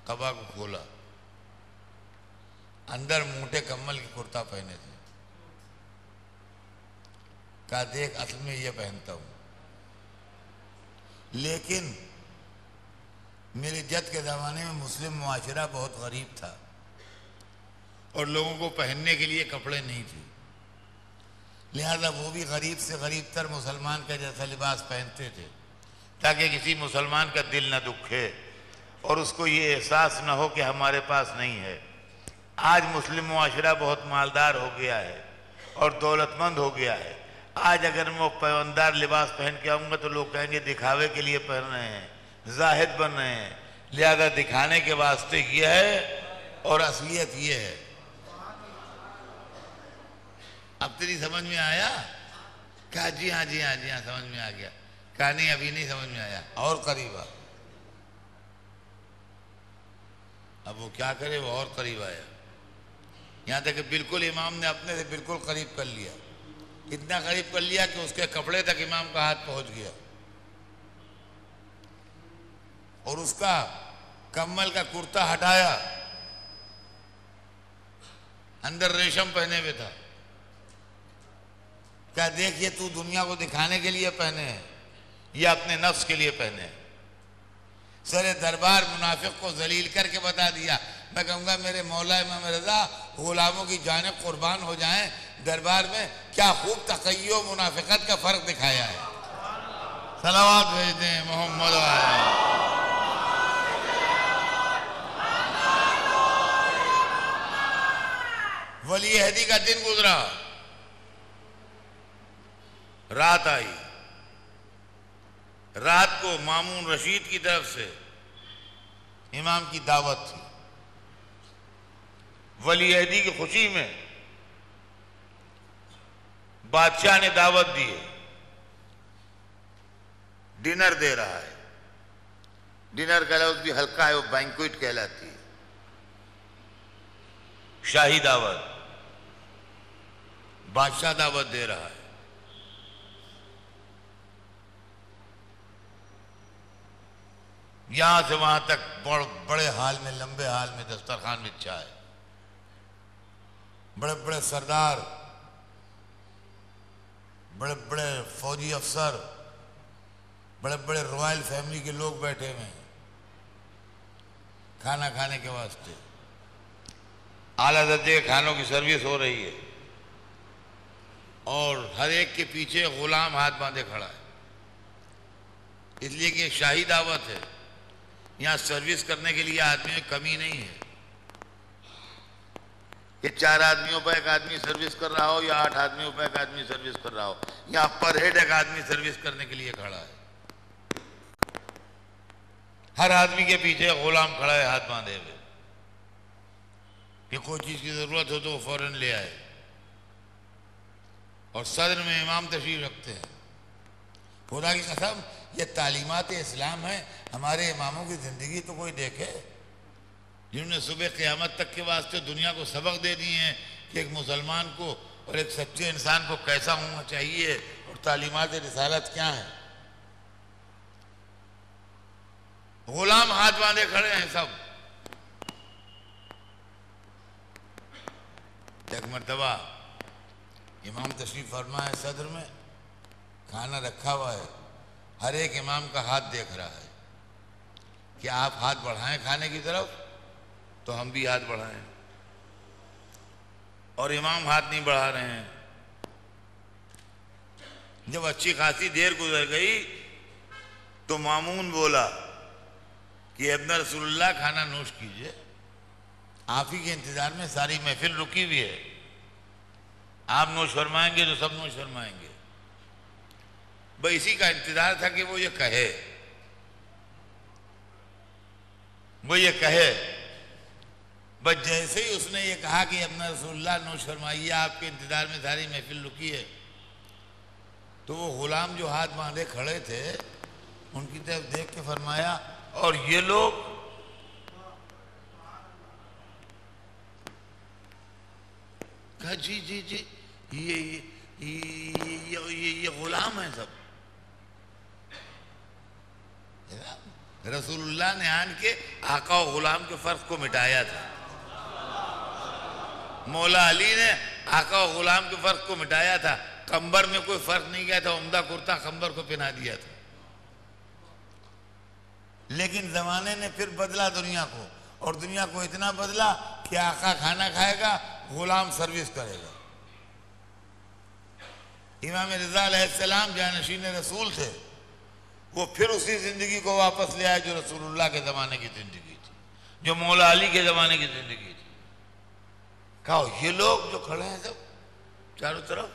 قبا کو کھولا، اندر موٹے کمل کی کرتا پہنے تھے. کہا دیکھ اصل میں یہ پہنتا ہوں، لیکن میرے جد کے زمانے میں مسلم معاشرہ بہت غریب تھا اور لوگوں کو پہننے کے لیے کپڑے نہیں تھے، لہذا وہ بھی غریب سے غریب تر مسلمان کا جیسا لباس پہنتے تھے تاکہ کسی مسلمان کا دل نہ دکھے اور اس کو یہ احساس نہ ہو کہ ہمارے پاس نہیں ہے. آج مسلم معاشرہ بہت مالدار ہو گیا ہے اور دولت مند ہو گیا ہے. آج اگر میں وہ پیوندار لباس پہن کے آؤں گا تو لوگ کہیں گے دکھاوے کے لیے پہن رہے ہیں، زاہد بن رہے ہیں. لہذا دکھانے کے واسطے یہ ہے اور اصلیت یہ ہے. اب تیری سمجھ میں آیا؟ کہا جی ہاں جی ہاں جی ہاں سمجھ میں آ گیا. کہا نہیں ابھی نہیں سمجھ میں آیا، اور قریب آ. اب وہ کیا کرے، وہ اور قریب آیا، یہاں تک کہ بالکل امام نے اپنے سے بالکل قریب کر لیا. اتنا قریب کر لیا کہ اس کے کپڑے تک امام کا ہاتھ پہنچ گیا اور اس کا کمل کا کرتا ہٹایا، اندر ریشم پہنے ہوئے تھا. کیا دیکھیے تو دنیا کو دکھانے کے لیے پہنے ہیں یا اپنے نفس کے لیے پہنے ہیں؟ سر دربار منافق کو ذلیل کر کے بتا دیا. میں کہوں گا میرے مولا امام رضا غلاموں کی جانب قربان ہو جائیں، دربار میں کیا خوب تقیّ و منافقت کا فرق دکھایا ہے. صلوات بھیج دیں محمد والے. ولی عہدی کا دن گزرا، رات آئی. رات کو مامون رشید کی طرف سے امام کی دعوت تھی. ولی عہدی کی خوشی میں بادشاہ نے دعوت دی ہے، ڈنر دے رہا ہے. ڈنر کا لفظ بھی ہلکا ہے، وہ بینکویٹ کہلاتی ہے، شاہی دعوت. بادشاہ دعوت دے رہا ہے. یہاں سے وہاں تک بڑے حال میں، لمبے حال میں دسترخوان بچھا ہے. بڑے بڑے سردار، بڑے بڑے فوجی افسر، بڑے بڑے روائل فیملی کے لوگ بیٹھے ہوئے ہیں کھانا کھانے کے واسطے. اعلیٰ درجے کے کھانوں کی سروس ہو رہی ہے اور ہر ایک کے پیچھے غلام ہاتھ باندھے کھڑا ہے، اس لیے کہ شاہی دعوت ہے. یہاں سروس کرنے کے لیے آدمیوں کی کمی نہیں ہے کہ 4 آدمیوں پر ایک آدمی سروس کر رہا ہو یا 8 آدمیوں پر ایک آدمی سروس کر رہا ہو. یہاں پر ہیڈ ایک آدمی سروس کرنے کے لیے کھڑا ہے. ہر آدمی کے پیچھے غلام کھڑا ہے ہاتھ باندھے ہوئے کہ کوئی چیز کی ضرورت ہو تو وہ فوراً لے آئے. اور صدر میں امام تشریف رکھتے ہیں. خدا کی قسم یہ تعلیمات اسلام ہیں. ہمارے اماموں کی زندگی تو کوئی دیکھے جنہوں نے صبح قیامت تک کے واسطے دنیا کو سبق دے دیے ہیں کہ ایک مسلمان کو اور ایک سچے انسان کو کیسا ہونا چاہیے اور تعلیمات رسالت کیا ہیں. غلام ہاتھ باندھے کھڑے ہیں سب. ایک مرتبہ امام تشریف فرما ہے، صدر میں کھانا رکھا ہوا ہے، ہر ایک امام کا ہاتھ دیکھ رہا ہے کہ آپ ہاتھ بڑھائیں کھانے کی طرف تو ہم بھی ہاتھ بڑھائیں، اور امام ہاتھ نہیں بڑھا رہے ہیں. جب اچھی خاصی دیر گزر گئی تو مامون بولا کہ ابن رسول اللہ کھانا نوش کیجئے، آپ ہی کے انتظار میں ساری محفل رکی ہوئی ہے، آپ نوش فرمائیں گے تو سب نوش فرمائیں گے. بس اسی کا انتظار تھا کہ وہ یہ کہے. وہ یہ کہے، بس جیسے ہی اس نے یہ کہا کہ اپنا رسول اللہ نوش فرمائیے، آپ کے انتظار میں ساری محفل رکی ہے، تو وہ غلام جو ہاتھ باندھے کھڑے تھے ان کی طرف دیکھ کے فرمایا، اور یہ لوگ؟ کہا جی جی جی یہ غلام ہیں سب۔ رسول اللہ نے آن کے آقا و غلام کے فرق کو مٹایا تھا، مولا علی نے آقا و غلام کے فرق کو مٹایا تھا، کمبر میں کوئی فرق نہیں کیا تھا، عمدہ کرتا کمبر کو پہنا دیا تھا۔ لیکن زمانے نے پھر بدلا دنیا کو، اور دنیا کو اتنا بدلا کہ آقا کھانا کھائے گا، غلام سروس کرے گا۔ امام رضا علیہ السلام جانشین رسول تھے، وہ پھر اسی زندگی کو واپس لے آئے جو رسول اللہ کے زمانے کی زندگی تھی، جو مولا علی کے زمانے کی زندگی تھی۔ کہا یہ لوگ جو کھڑے ہیں سب چاروں طرف،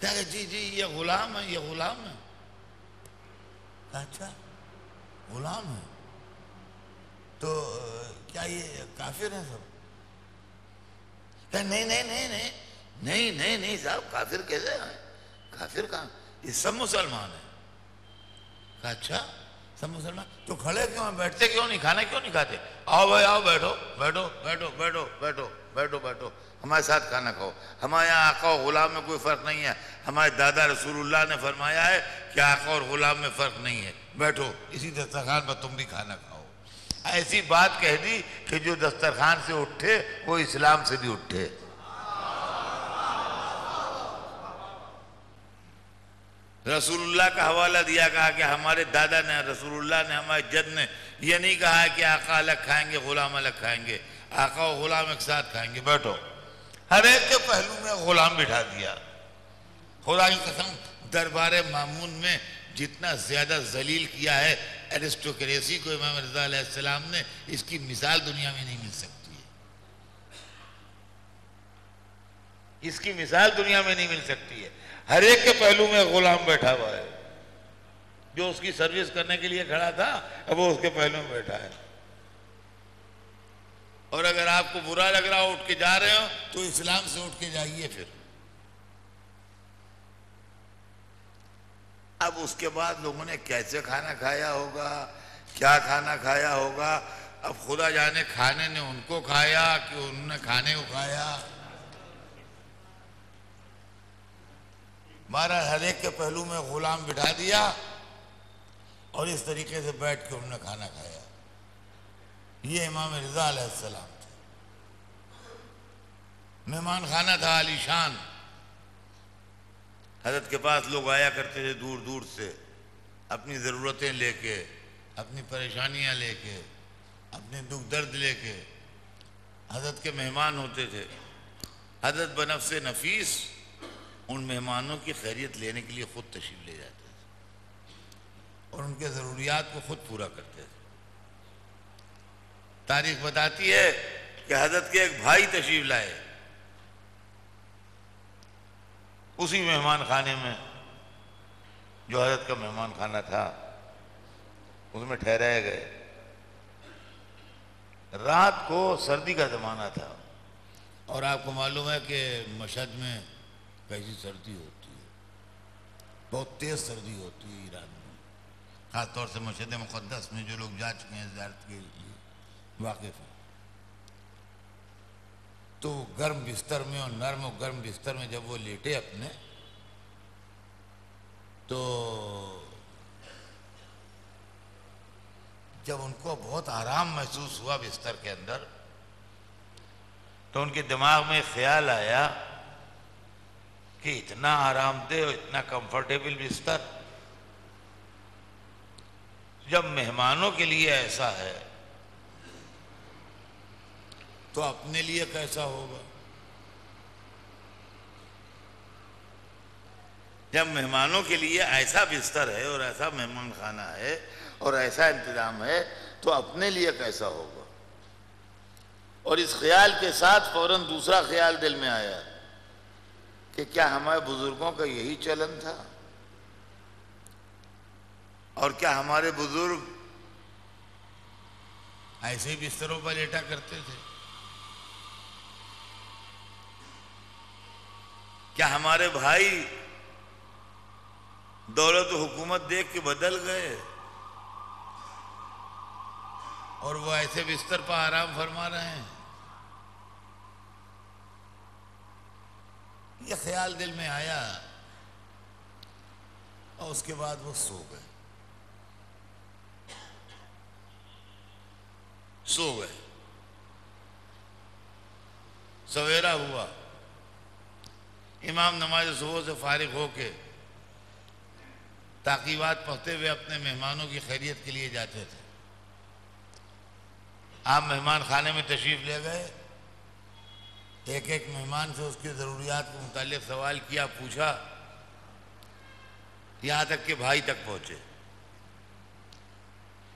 کہا جی جی یہ غلام ہے، یہ غلام ہے۔ کہا اچھا غلام ہے، تو کیا یہ کافر ہیں سب؟ کہا نہیں نہیں نہیں نہیں نہیں نہیں نہیں صاحب، کافر کیسے ہیں؟ کافر کہاں، یہ سب مسلمان ہیں۔ کہا اچھا سب مسلمان، تو کھڑے کیوں ہیں، بیٹھتے کیوں نہیں، کھانا کیوں نہیں کھاتے؟ آؤ بھائی آؤ، بیٹھو بیٹھو بیٹھو بیٹھو بیٹھو بیٹھو بیٹھو، ہمارے ساتھ کھانا کھاؤ۔ ہمارے یہاں آقا و غلام میں کوئی فرق نہیں ہے، ہمارے دادا رسول اللہ نے فرمایا ہے کہ آقا اور غلام میں فرق نہیں ہے، بیٹھو اسی دسترخوان پر تم بھی کھانا کھاؤ۔ ایسی بات کہہ دی کہ جو دسترخوان سے اٹھے وہ اسلام سے بھی اٹھے۔ رسول اللہ کا حوالہ دیا، کہا کہ ہمارے دادا نے، رسول اللہ نے، ہمارے جد نے یہ نہیں کہا کہ آقا الگ کھائیں گے غلام الگ کھائیں گے، آقا و غلام ایک ساتھ کھائیں گے، بیٹھو۔ ہر ایک کے پہلو میں غلام بٹھا دیا۔ خدا کی قسم دربار مامون میں جتنا زیادہ ذلیل کیا ہے ایرسٹوکریسی کو امام رضا علیہ السلام نے، اس کی مثال دنیا میں نہیں مل سکتی ہے، اس کی مثال دنیا میں نہیں مل سکتی ہے۔ ہر ایک کے پہلو میں غلام بیٹھا ہوا ہے، جو اس کی سروس کرنے کے لیے کھڑا تھا اب وہ اس کے پہلو میں بیٹھا ہے۔ اور اگر آپ کو برا لگ رہا ہو اٹھ کے جا رہے ہو تو اسلام سے اٹھ کے جائیے پھر۔ اب اس کے بعد لوگوں نے کیسے کھانا کھایا ہوگا، کیا کھانا کھایا ہوگا، اب خدا جانے کھانے نے ان کو کھایا کہ انہوں نے کھانے کو کھایا۔ مہاراج ہر ایک کے پہلو میں غلام بٹھا دیا اور اس طریقے سے بیٹھ کے انہوں نے کھانا کھایا۔ یہ امام رضا علیہ السلام تھے۔ مہمان خانہ تھا عالی شان، حضرت کے پاس لوگ آیا کرتے تھے دور دور سے، اپنی ضرورتیں لے کے، اپنی پریشانیاں لے کے، اپنے دکھ درد لے کے حضرت کے مہمان ہوتے تھے۔ حضرت بنفس نفیس ان مہمانوں کی خیریت لینے کے لیے خود تشریف لے جاتے تھے اور ان کے ضروریات کو خود پورا کرتے تھے۔ تاریخ بتاتی ہے کہ حضرت کے ایک بھائی تشریف لائے اسی مہمان خانے میں جو حضرت کا مہمان خانہ تھا، اس میں ٹھہرائے گئے۔ رات کو سردی کا زمانہ تھا اور آپ کو معلوم ہے کہ مشہد میں کیسی سردی ہوتی ہے، بہت تیز سردی ہوتی ہے ایران میں، خاص طور سے مشہد مقدس میں جو لوگ جا چکے ہیں زیارت کے لیے واقف ہیں۔ تو گرم بستر میں اور نرم و گرم بستر میں جب وہ لیٹے اپنے، تو جب ان کو بہت آرام محسوس ہوا بستر کے اندر، تو ان کے دماغ میں خیال آیا کہ اتنا آرام دہ اور اتنا کمفرٹیبل بستر جب مہمانوں کے لیے ایسا ہے تو اپنے لیے کیسا ہوگا؟ جب مہمانوں کے لیے ایسا بستر ہے اور ایسا مہمان خانہ ہے اور ایسا انتظام ہے تو اپنے لیے کیسا ہوگا؟ اور اس خیال کے ساتھ فوراً دوسرا خیال دل میں آیا کہ کیا ہمارے بزرگوں کا یہی چلن تھا؟ اور کیا ہمارے بزرگ ایسے ہی بستروں پر لیٹا کرتے تھے۔ کیا ہمارے بھائی دولت و حکومت دیکھ کے بدل گئے اور وہ ایسے بستر پر آرام فرما رہے ہیں؟ یہ خیال دل میں آیا اور اس کے بعد وہ سو گئے۔ سویرا ہوا، امام نماز صبح سے فارغ ہو کے تعقیبات پڑھتے ہوئے اپنے مہمانوں کی خیریت کے لیے جاتے تھے۔ آپ مہمان خانے میں تشریف لے گئے، ایک ایک مہمان سے اس کی ضروریات کے متعلق سوال کیا، پوچھا، یہاں تک کہ بھائی تک پہنچے۔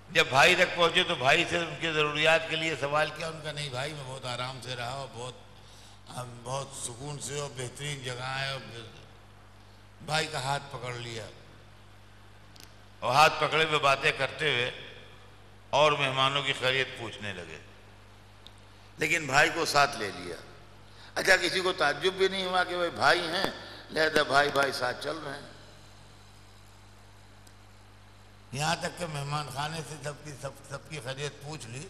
جب بھائی تک پہنچے تو بھائی سے ان کے ضروریات کے لیے سوال کیا، ان کا نہیں بھائی میں بہت آرام سے رہا اور بہت سکون سے اور بہترین جگہ ہے۔ اور بھائی کا ہاتھ پکڑ لیا اور ہاتھ پکڑے ہوئے باتیں کرتے ہوئے اور مہمانوں کی خیریت پوچھنے لگے، لیکن بھائی کو ساتھ لے لیا۔ اچھا، کسی کو تعجب بھی نہیں ہوا کہ وہ بھائی ہیں، لہذا بھائی ساتھ چل رہے ہیں۔ یہاں تک کہ مہمان خانے سے سب کی خیریت پوچھ لی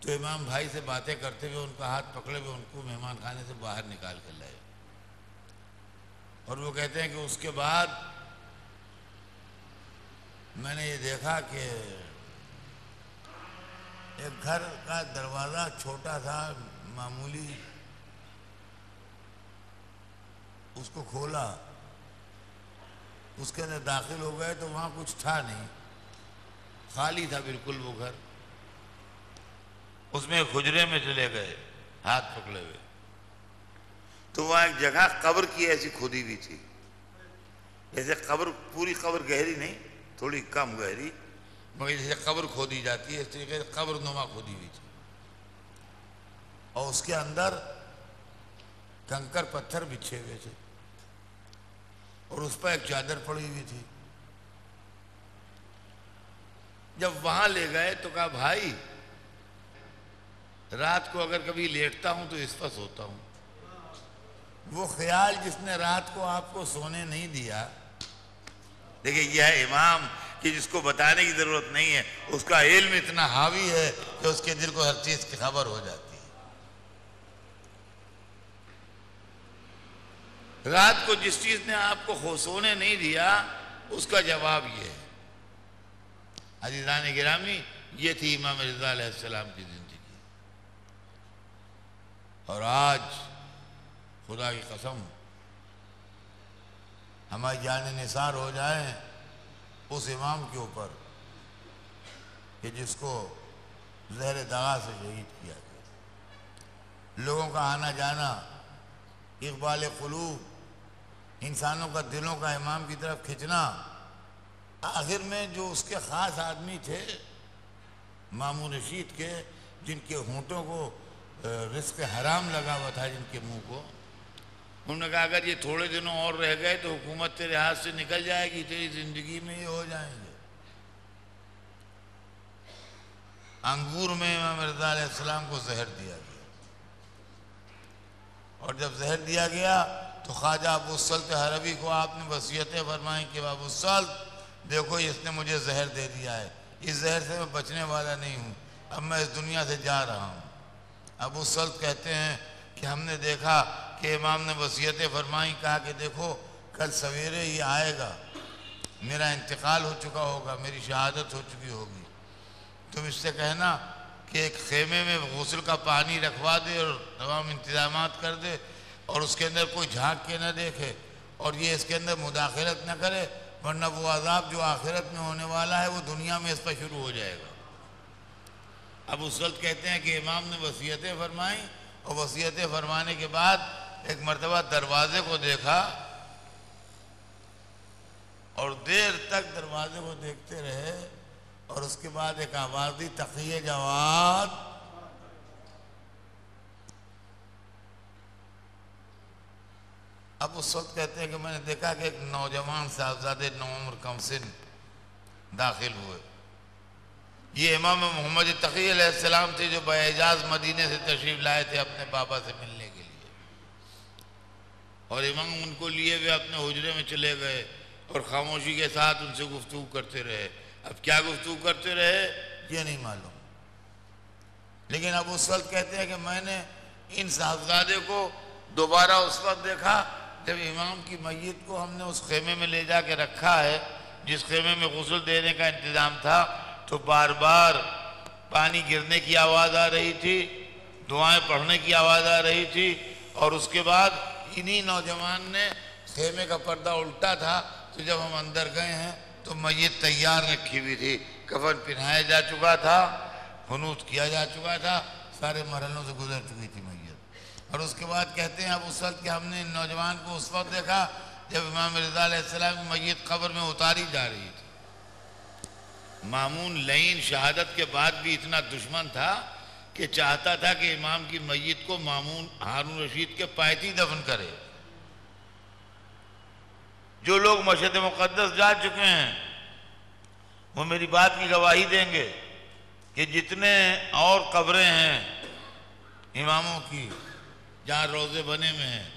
تو امام بھائی سے باتیں کرتے ہوئے ان کا ہاتھ پکڑے ہوئے ان کو مہمان خانے سے باہر نکال کر لائے، اور وہ کہتے ہیں کہ اس کے بعد میں نے یہ دیکھا کہ ایک گھر کا دروازہ چھوٹا تھا معمولی، اس کو کھولا، اس کے اندر داخل ہو گئے تو وہاں کچھ تھا نہیں، خالی تھا بالکل وہ گھر۔ اس میں ایک حجرے میں چلے گئے ہاتھ پکڑے ہوئے، تو وہاں ایک جگہ قبر کی ایسی کھودی ہوئی تھی، جیسے قبر، پوری قبر گہری نہیں، تھوڑی کم گہری، مگر جیسے قبر کھودی جاتی ہے اس طریقے سے قبر نما کھودی ہوئی تھی، اور اس کے اندر کنکر پتھر بچھے ہوئے تھے اور اس پر ایک چادر پڑی ہوئی تھی۔ جب وہاں لے گئے تو کہا بھائی رات کو اگر کبھی لیٹتا ہوں تو اس پر سوتا ہوں۔ وہ خیال جس نے رات کو آپ کو سونے نہیں دیا، دیکھیں یہ ہے امام کہ جس کو بتانے کی ضرورت نہیں ہے، اس کا علم اتنا حاوی ہے کہ اس کے دل کو ہر چیز کی خبر ہو جاتی ہے۔ رات کو جس چیز نے آپ کو سونے نہیں دیا اس کا جواب یہ ہے۔ عزیزان گرامی، یہ تھی امام رضا علیہ السلام کی زندگی، اور آج خدا کی قسم ہماری جان نثار ہو جائیں اس امام کے اوپر کہ جس کو زہر دغا سے شہید کیا گیا۔ لوگوں کا آنا جانا، اقبال قلوب، انسانوں کا دلوں کا امام کی طرف کھنچنا، آخر میں جو اس کے خاص آدمی تھے مامون رشید کے، جن کے ہونٹوں کو رزق حرام لگا ہوا تھا، جن کے منہ کو، انہوں نے کہا اگر یہ تھوڑے دنوں اور رہ گئے تو حکومت تیرے ہاتھ سے نکل جائے گی، تیری زندگی میں یہ ہو جائیں گے۔ انگور میں امام رضا علیہ السلام کو زہر دیا گیا، اور جب زہر دیا گیا تو خواجہ ابو السلط حربی کو آپ نے وصیتیں فرمائیں کہ ابو السلط دیکھو اس نے مجھے زہر دے دیا ہے، اس زہر سے میں بچنے والا نہیں ہوں، اب میں اس دنیا سے جا رہا ہوں۔ ابو السلط کہتے ہیں کہ ہم نے دیکھا کہ امام نے وصیتیں فرمائیں، کہا کہ دیکھو کل سویرے ہی آئے گا، میرا انتقال ہو چکا ہوگا، میری شہادت ہو چکی ہوگی، تم اس سے کہنا کہ ایک خیمے میں غسل کا پانی رکھوا دے اور تمام انتظامات کر دے، اور اس کے اندر کوئی جھانک کے نہ دیکھے، اور یہ اس کے اندر مداخلت نہ کرے، ورنہ وہ عذاب جو آخرت میں ہونے والا ہے وہ دنیا میں اس پر شروع ہو جائے گا۔ ابو السلط کہتے ہیں کہ امام نے وصیتیں فرمائیں، اور وصیتیں فرمانے کے بعد ایک مرتبہ دروازے کو دیکھا اور دیر تک دروازے کو دیکھتے رہے، اور اس کے بعد ایک آواز دی، تقی جواد۔ اب اس وقت کہتے ہیں کہ میں نے دیکھا کہ ایک نوجوان صاحبزادے نوعمر کم سن داخل ہوئے، یہ امام محمد تقی علیہ السلام تھے جو باعجاز مدینے سے تشریف لائے تھے اپنے بابا سے ملنے کے لیے، اور امام ان کو لیے ہوئے اپنے حجرے میں چلے گئے اور خاموشی کے ساتھ ان سے گفتگو کرتے رہے۔ اب کیا گفتگو کرتے رہے یہ نہیں معلوم، لیکن اب اس وقت کہتے ہیں کہ میں نے ان صاحبزادے کو دوبارہ اس وقت دیکھا جب امام کی میت کو ہم نے اس خیمے میں لے جا کے رکھا ہے جس خیمے میں غسل دینے کا انتظام تھا، تو بار بار پانی گرنے کی آواز آ رہی تھی، دعائیں پڑھنے کی آواز آ رہی تھی، اور اس کے بعد انہی نوجوان نے خیمے کا پردہ الٹا تھا، تو جب ہم اندر گئے ہیں تو میت تیار رکھی ہوئی تھی، کفن پہنایا جا چکا تھا، حنوط کیا جا چکا تھا، سارے مرحلوں سے گزر چکی تھی میت۔ اور اس کے بعد کہتے ہیں اب اس وقت کہ ہم نے ان نوجوان کو اس وقت دیکھا جب امام رضا علیہ السلام کی میت قبر میں اتاری جا رہی تھی۔ مامون لعین شہادت کے بعد بھی اتنا دشمن تھا کہ چاہتا تھا کہ امام کی میت کو مامون ہارون رشید کے پایتی دفن کرے۔ جو لوگ مشہد مقدس جا چکے ہیں وہ میری بات کی گواہی دیں گے کہ جتنے اور قبریں ہیں اماموں کی جہاں روضے بنے میں ہیں،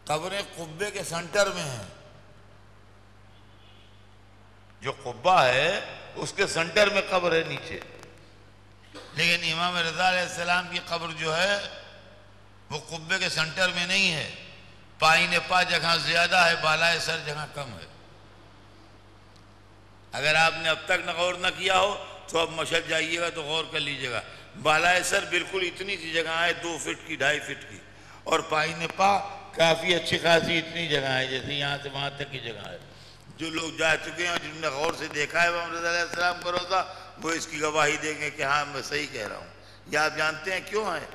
قبریں قبے کے سنٹر میں ہیں، جو قبہ ہے اس کے سنٹر میں قبر ہے نیچے، لیکن امام رضا علیہ السلام کی قبر جو ہے وہ قبے کے سنٹر میں نہیں ہے، پائیں پا جگہ زیادہ ہے، بالائے سر جگہ کم ہے۔ اگر آپ نے اب تک غور نہ کیا ہو تو اب مشہد جائیے گا تو غور کر لیجئے گا، بالائے سر بالکل اتنی سی جگہ ہے 2 فٹ کی 2.5 فٹ کی، اور پائیں پا کافی اچھی خاصی اتنی جگہ ہے جیسے یہاں سے وہاں تک کی جگہ ہے۔ جو لوگ جا چکے ہیں اور جن نے غور سے دیکھا ہے امام رضا علیہ السلام کا روضہ وہ اس کی گواہی دیں گے کہ ہاں میں صحیح کہہ رہا ہوں۔ یہ آپ جانتے ہیں کیوں ہے؟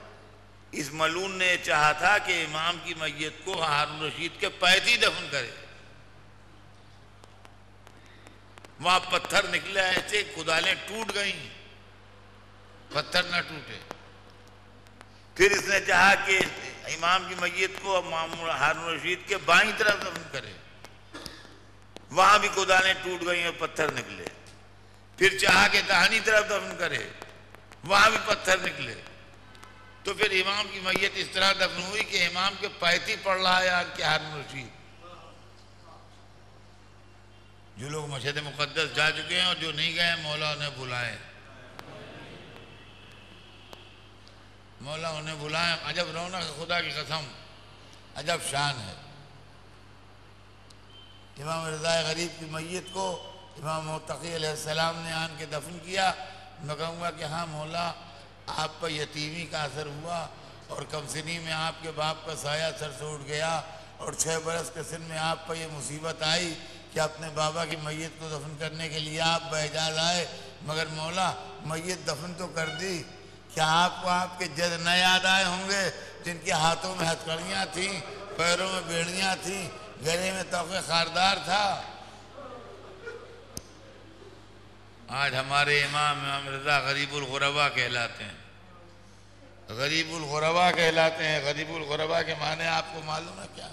اس ملعون نے چاہا تھا کہ امام کی میت کو ہارون رشید کے پایتی دفن کرے۔ وہاں پتھر نکلے ایسے کدالیں ٹوٹ گئیں، پتھر نہ ٹوٹے۔ پھر اس نے چاہا کہ امام کی میت کو ہارون رشید کے بائیں طرف دفن کرے، وہاں بھی کدالیں ٹوٹ گئیں اور پتھر نکلے۔ پھر چاہا کہ داہنی طرف دفن کرے، وہاں بھی پتھر نکلے۔ تو پھر امام کی میت اس طرح دفن ہوئی کہ امام کے پایتی پڑھ رہا ہے آن کے ہارون رشید۔ جو لوگ مشہد مقدس جا چکے ہیں اور جو نہیں گئے ہیں مولا انہیں بلائیں، مولا انہیں بلائیں۔ عجب رونق ہے، خدا کی قسم عجب شان ہے۔ امام رضا غریب کی میت کو امام متقی علیہ السلام نے آن کے دفن کیا۔ میں کہوں گا کہ ہاں مولا آپ پر یتیمی کا اثر ہوا اور کم سنی میں آپ کے باپ کا سایہ سر سے اٹھ گیا، اور 6 برس کے سن میں آپ پر یہ مصیبت آئی کہ اپنے بابا کی میت کو دفن کرنے کے لیے آپ باعجاز آئے، مگر مولا میت دفن تو کر دی، کیا آپ کو آپ کے جد نہ یاد آئے ہوں گے جن کے ہاتھوں میں ہتھکڑیاں تھیں، پیروں میں بیڑیاں تھیں، گلے میں توقع خاردار تھا؟ آج ہمارے امام رضا غریب الغربا کہلاتے ہیں، غریب الغربا کہلاتے ہیں۔ غریب الغربا کے معنی آپ کو معلوم ہے کیا؟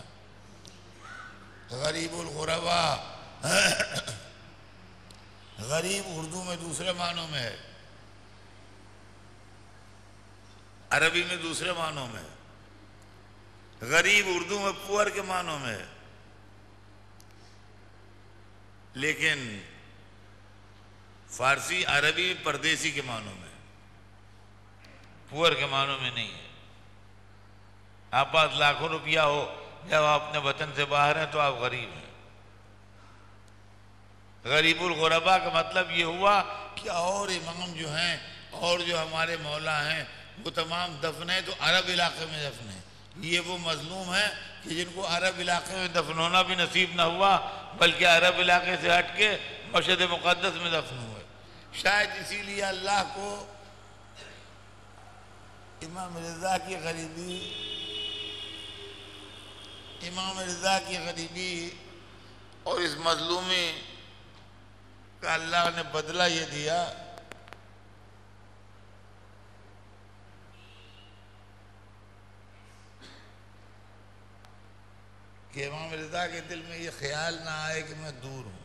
غریب الغربا غریب اردو میں دوسرے معنوں میں ہے، عربی میں دوسرے معنوں میں ہے، غریب اردو میں پور کے معنوں میں ہے، لیکن فارسی عربی پردیسی کے معنوں میں، پور کے معنوں میں نہیں ہے۔ آپ پاس لاکھوں روپیہ ہو، جب آپ اپنے وطن سے باہر ہیں تو آپ غریب ہیں۔ غریب الغربا کا مطلب یہ ہوا کہ اور امام جو ہیں اور جو ہمارے مولا ہیں وہ تمام دفن ہیں تو عرب علاقے میں دفن ہیں، یہ وہ مظلوم ہیں کہ جن کو عرب علاقے میں دفن ہونا بھی نصیب نہ ہوا بلکہ عرب علاقے سے ہٹ کے مشہد مقدس میں دفن ہوئے۔ شاید اسی لیے اللہ کو امام رضا کی غریبی اور اس مظلومی کا اللہ نے بدلہ یہ دیا کہ امام رضا کے دل میں یہ خیال نہ آئے کہ میں دور ہوں،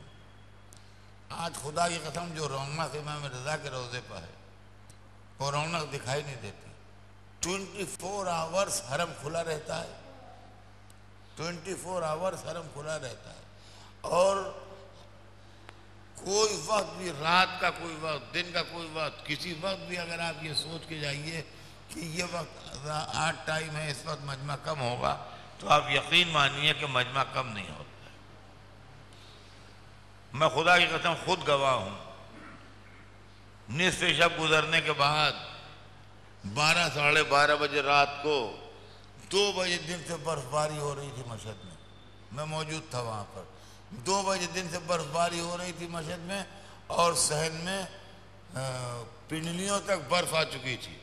آج خدا کی قسم جو رونق امام رضا کے روضے پر ہے وہ رونق دکھائی نہیں دیتی. 24 آورس حرم کھلا رہتا ہے. 24 آورس حرم کھلا رہتا ہے. اور کوئی وقت بھی، رات کا کوئی وقت، دن کا کوئی وقت، کسی وقت بھی اگر آپ یہ سوچ کے جائیے کہ یہ وقت 8 ٹائم ہے، اس وقت مجمع کم ہوگا، تو آپ یقین مانیے کہ مجمع کم نہیں ہوتا. میں خدا کی قسم خود گواہ ہوں. نصف شب گزرنے کے بعد 12 ساڑھے 12 بجے رات کو 2 بجے دن سے برف باری ہو رہی تھی مشہد میں موجود تھا وہاں پر. 2 بجے دن سے برف باری ہو رہی تھی مشہد میں، اور صحن میں پنڈلیوں تک برف آ چکی تھی.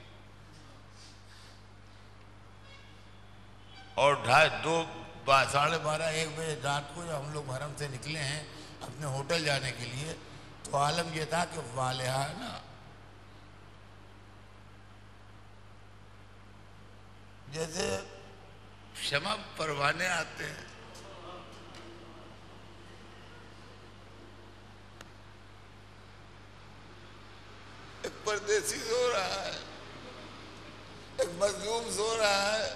اور 12 12 1 بجے رات کو جب ہم لوگ حرم سے نکلے ہیں اپنے ہوٹل جانے کے لیے، تو عالم یہ تھا کہ والہا ہے نا، جیسے شمع پروانے آتے ہیں، ایک پردیسی سو رہا ہے، ایک مظلوم سو رہا ہے،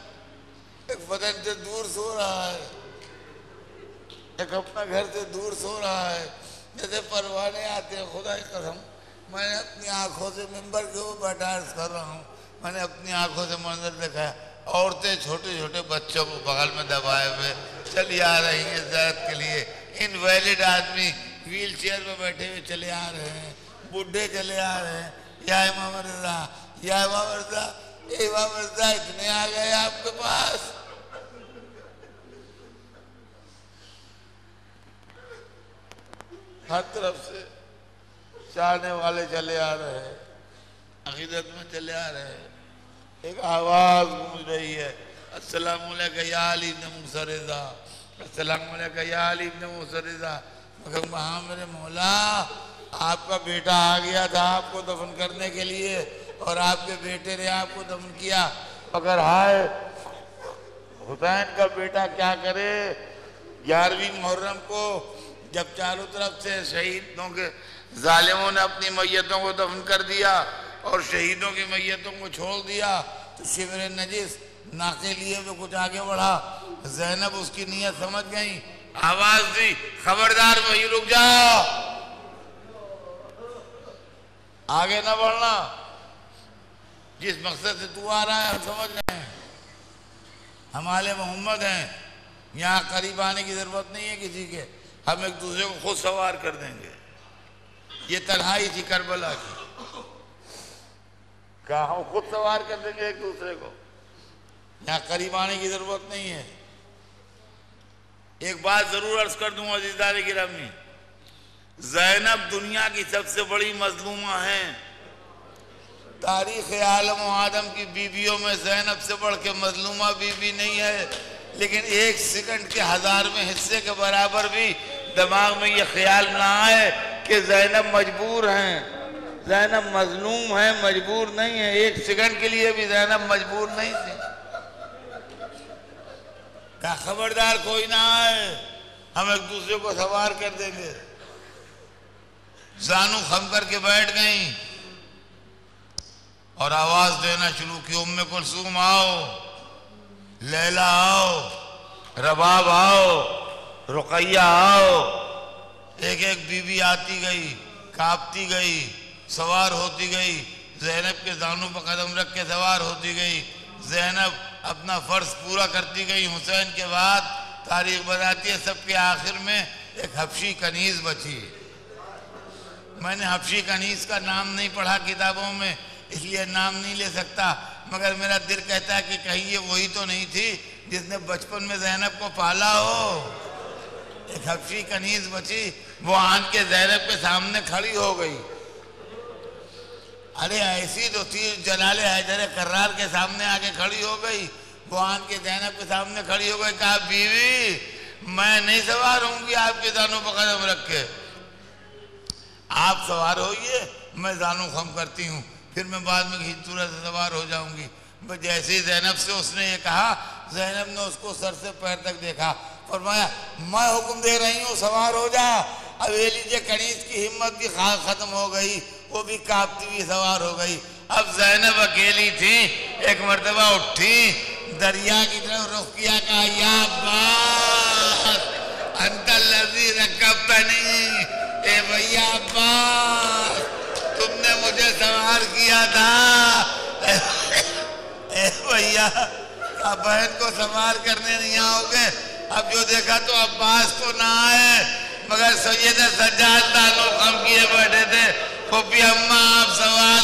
ایک وطن سے دور سو رہا ہے، ایک اپنا گھر سے دور سو رہا ہے، جیسے پروانے آتے ہیں. خدا کی قسم میں نے اپنی آنکھوں سے منبر کے اوپر بیٹھا عرض کر رہا ہوں، میں نے اپنی آنکھوں سے منظر دیکھا ہے. عورتیں چھوٹے چھوٹے بچوں کو بغل میں دبائے ہوئے چلی آ رہی ہیں زیارت کے لیے. انویلڈ آدمی ویل چیئر میں بیٹھے ہوئے چلے آ رہے ہیں، بڈھے چلے آ رہے ہیں. یا امام رضا، یا امام رضا، امام رضا اتنے آ گئے آپ کے پاس. ہر طرف سے چاہنے والے چلے آ رہے ہیں، عقیدت میں چلے آ رہے ہیں. ایک آواز گونج رہی ہے، السلام علیکہ یا علی ابن موسیٰ رضا، السلام علیکہ یا علی ابن موسیٰ رضا. میں کہوں گا ہاں میرے مولا، آپ کا بیٹا آ گیا تھا آپ کو دفن کرنے کے لیے، اور آپ کے بیٹے نے آپ کو دفن کیا. اگر ہائے حسین کا بیٹا کیا کرے. 11ویں محرم کو جب چاروں طرف سے شہیدوں کے ظالموں نے اپنی میتوں کو دفن کر دیا اور شہیدوں کی میتوں کو چھوڑ دیا، تو شبر نجس ناکے لیے وہ کچھ آگے بڑھا. زینب اس کی نیت سمجھ گئی، آواز دی، خبردار وہیں رک جاؤ، آگے نہ بڑھنا. جس مقصد سے تو آ رہا ہے ہم سمجھ رہے ہیں، ہم آل محمد ہیں، یہاں قریب آنے کی ضرورت نہیں ہے کسی کے، ہم ایک دوسرے کو خود سوار کر دیں گے. یہ تنہائی تھی کربلا کی، کہا ہم خود سوار کر دیں گے ایک دوسرے کو، یہاں قریب آنے کی ضرورت نہیں ہے. ایک بات ضرور عرض کر دوں عزیزان گرامی، زینب دنیا کی سب سے بڑی مظلومہ ہیں. تاریخ عالم و آدم کی بیویوں میں زینب سے بڑھ کے مظلومہ بیوی نہیں ہے. لیکن 1 سیکنڈ کے 1000ویں حصے کے برابر بھی دماغ میں یہ خیال نہ آئے کہ زینب مجبور ہیں، زینب مظلوم ہیں، مجبور نہیں ہیں. 1 سیکنڈ کے لیے بھی زینب مجبور نہیں تھی. کہا خبردار کوئی نہ آئے، ہم ایک دوسرے کو سوار کر دیں گے. زانو خم کر کے بیٹھ گئیں اور آواز دینا شروع کی، ام کلثوم آؤ، لیلا آؤ، رباب آؤ، رقیہ آؤ. ایک ایک بی بی آتی گئی، کانپتی گئی، سوار ہوتی گئی. زینب کے زانوں پر قدم رکھ کے سوار ہوتی گئی. زینب اپنا فرض پورا کرتی گئی. حسین کے بعد تاریخ بتاتی ہے سب کے آخر میں ایک حبشی کنیز بچی. میں نے حبشی کنیز کا نام نہیں پڑھا کتابوں میں، اس لیے نام نہیں لے سکتا، مگر میرا دل کہتا ہے کہ کہیں یہ وہی تو نہیں تھی جس نے بچپن میں زینب کو پالا ہو. ایک حبشی کنیز بچی، وہ آن کے زینب کے سامنے کھڑی ہو گئی. ارے ایسی تو تھی جلال حیدر کرار کے سامنے آ کے کھڑی ہو گئی. وہ آن کے زینب کے سامنے کھڑی ہو گئی. کہا بیوی میں نہیں سوار ہوں گی آپ کے زانوں پر قدم رکھ کے، آپ سوار ہوئیے، میں زانوں خم کرتی ہوں، پھر میں بعد میں گھینچورا سے سوار ہو جاؤں گی. جیسے زینب سے اس نے یہ کہا، زینب نے اس کو سر سے پیر تک دیکھا، فرمایا میں حکم دے رہی ہوں سوار ہو جا. حویلی سے کنیز کی ہمت بھی ختم ہو گئی، وہ بھی کانپتی ہوئی سوار ہو گئی۔ اب زینب اکیلی تھی، ایک مرتبہ اٹھی، دریا کی طرف رخ کیا، کہا یا عباس انت الذی رکبتنی، اے بھیا عباس تم نے مجھے سوار کیا تھا۔ اے بھیا اب بہن کو سوار کرنے نہیں آؤ گے؟ اب جو دیکھا تو عباس تو نہ آئے، مگر سید سجاد دانو خم کیے بیٹھے تھے، پھوپھی اماں آپ سوار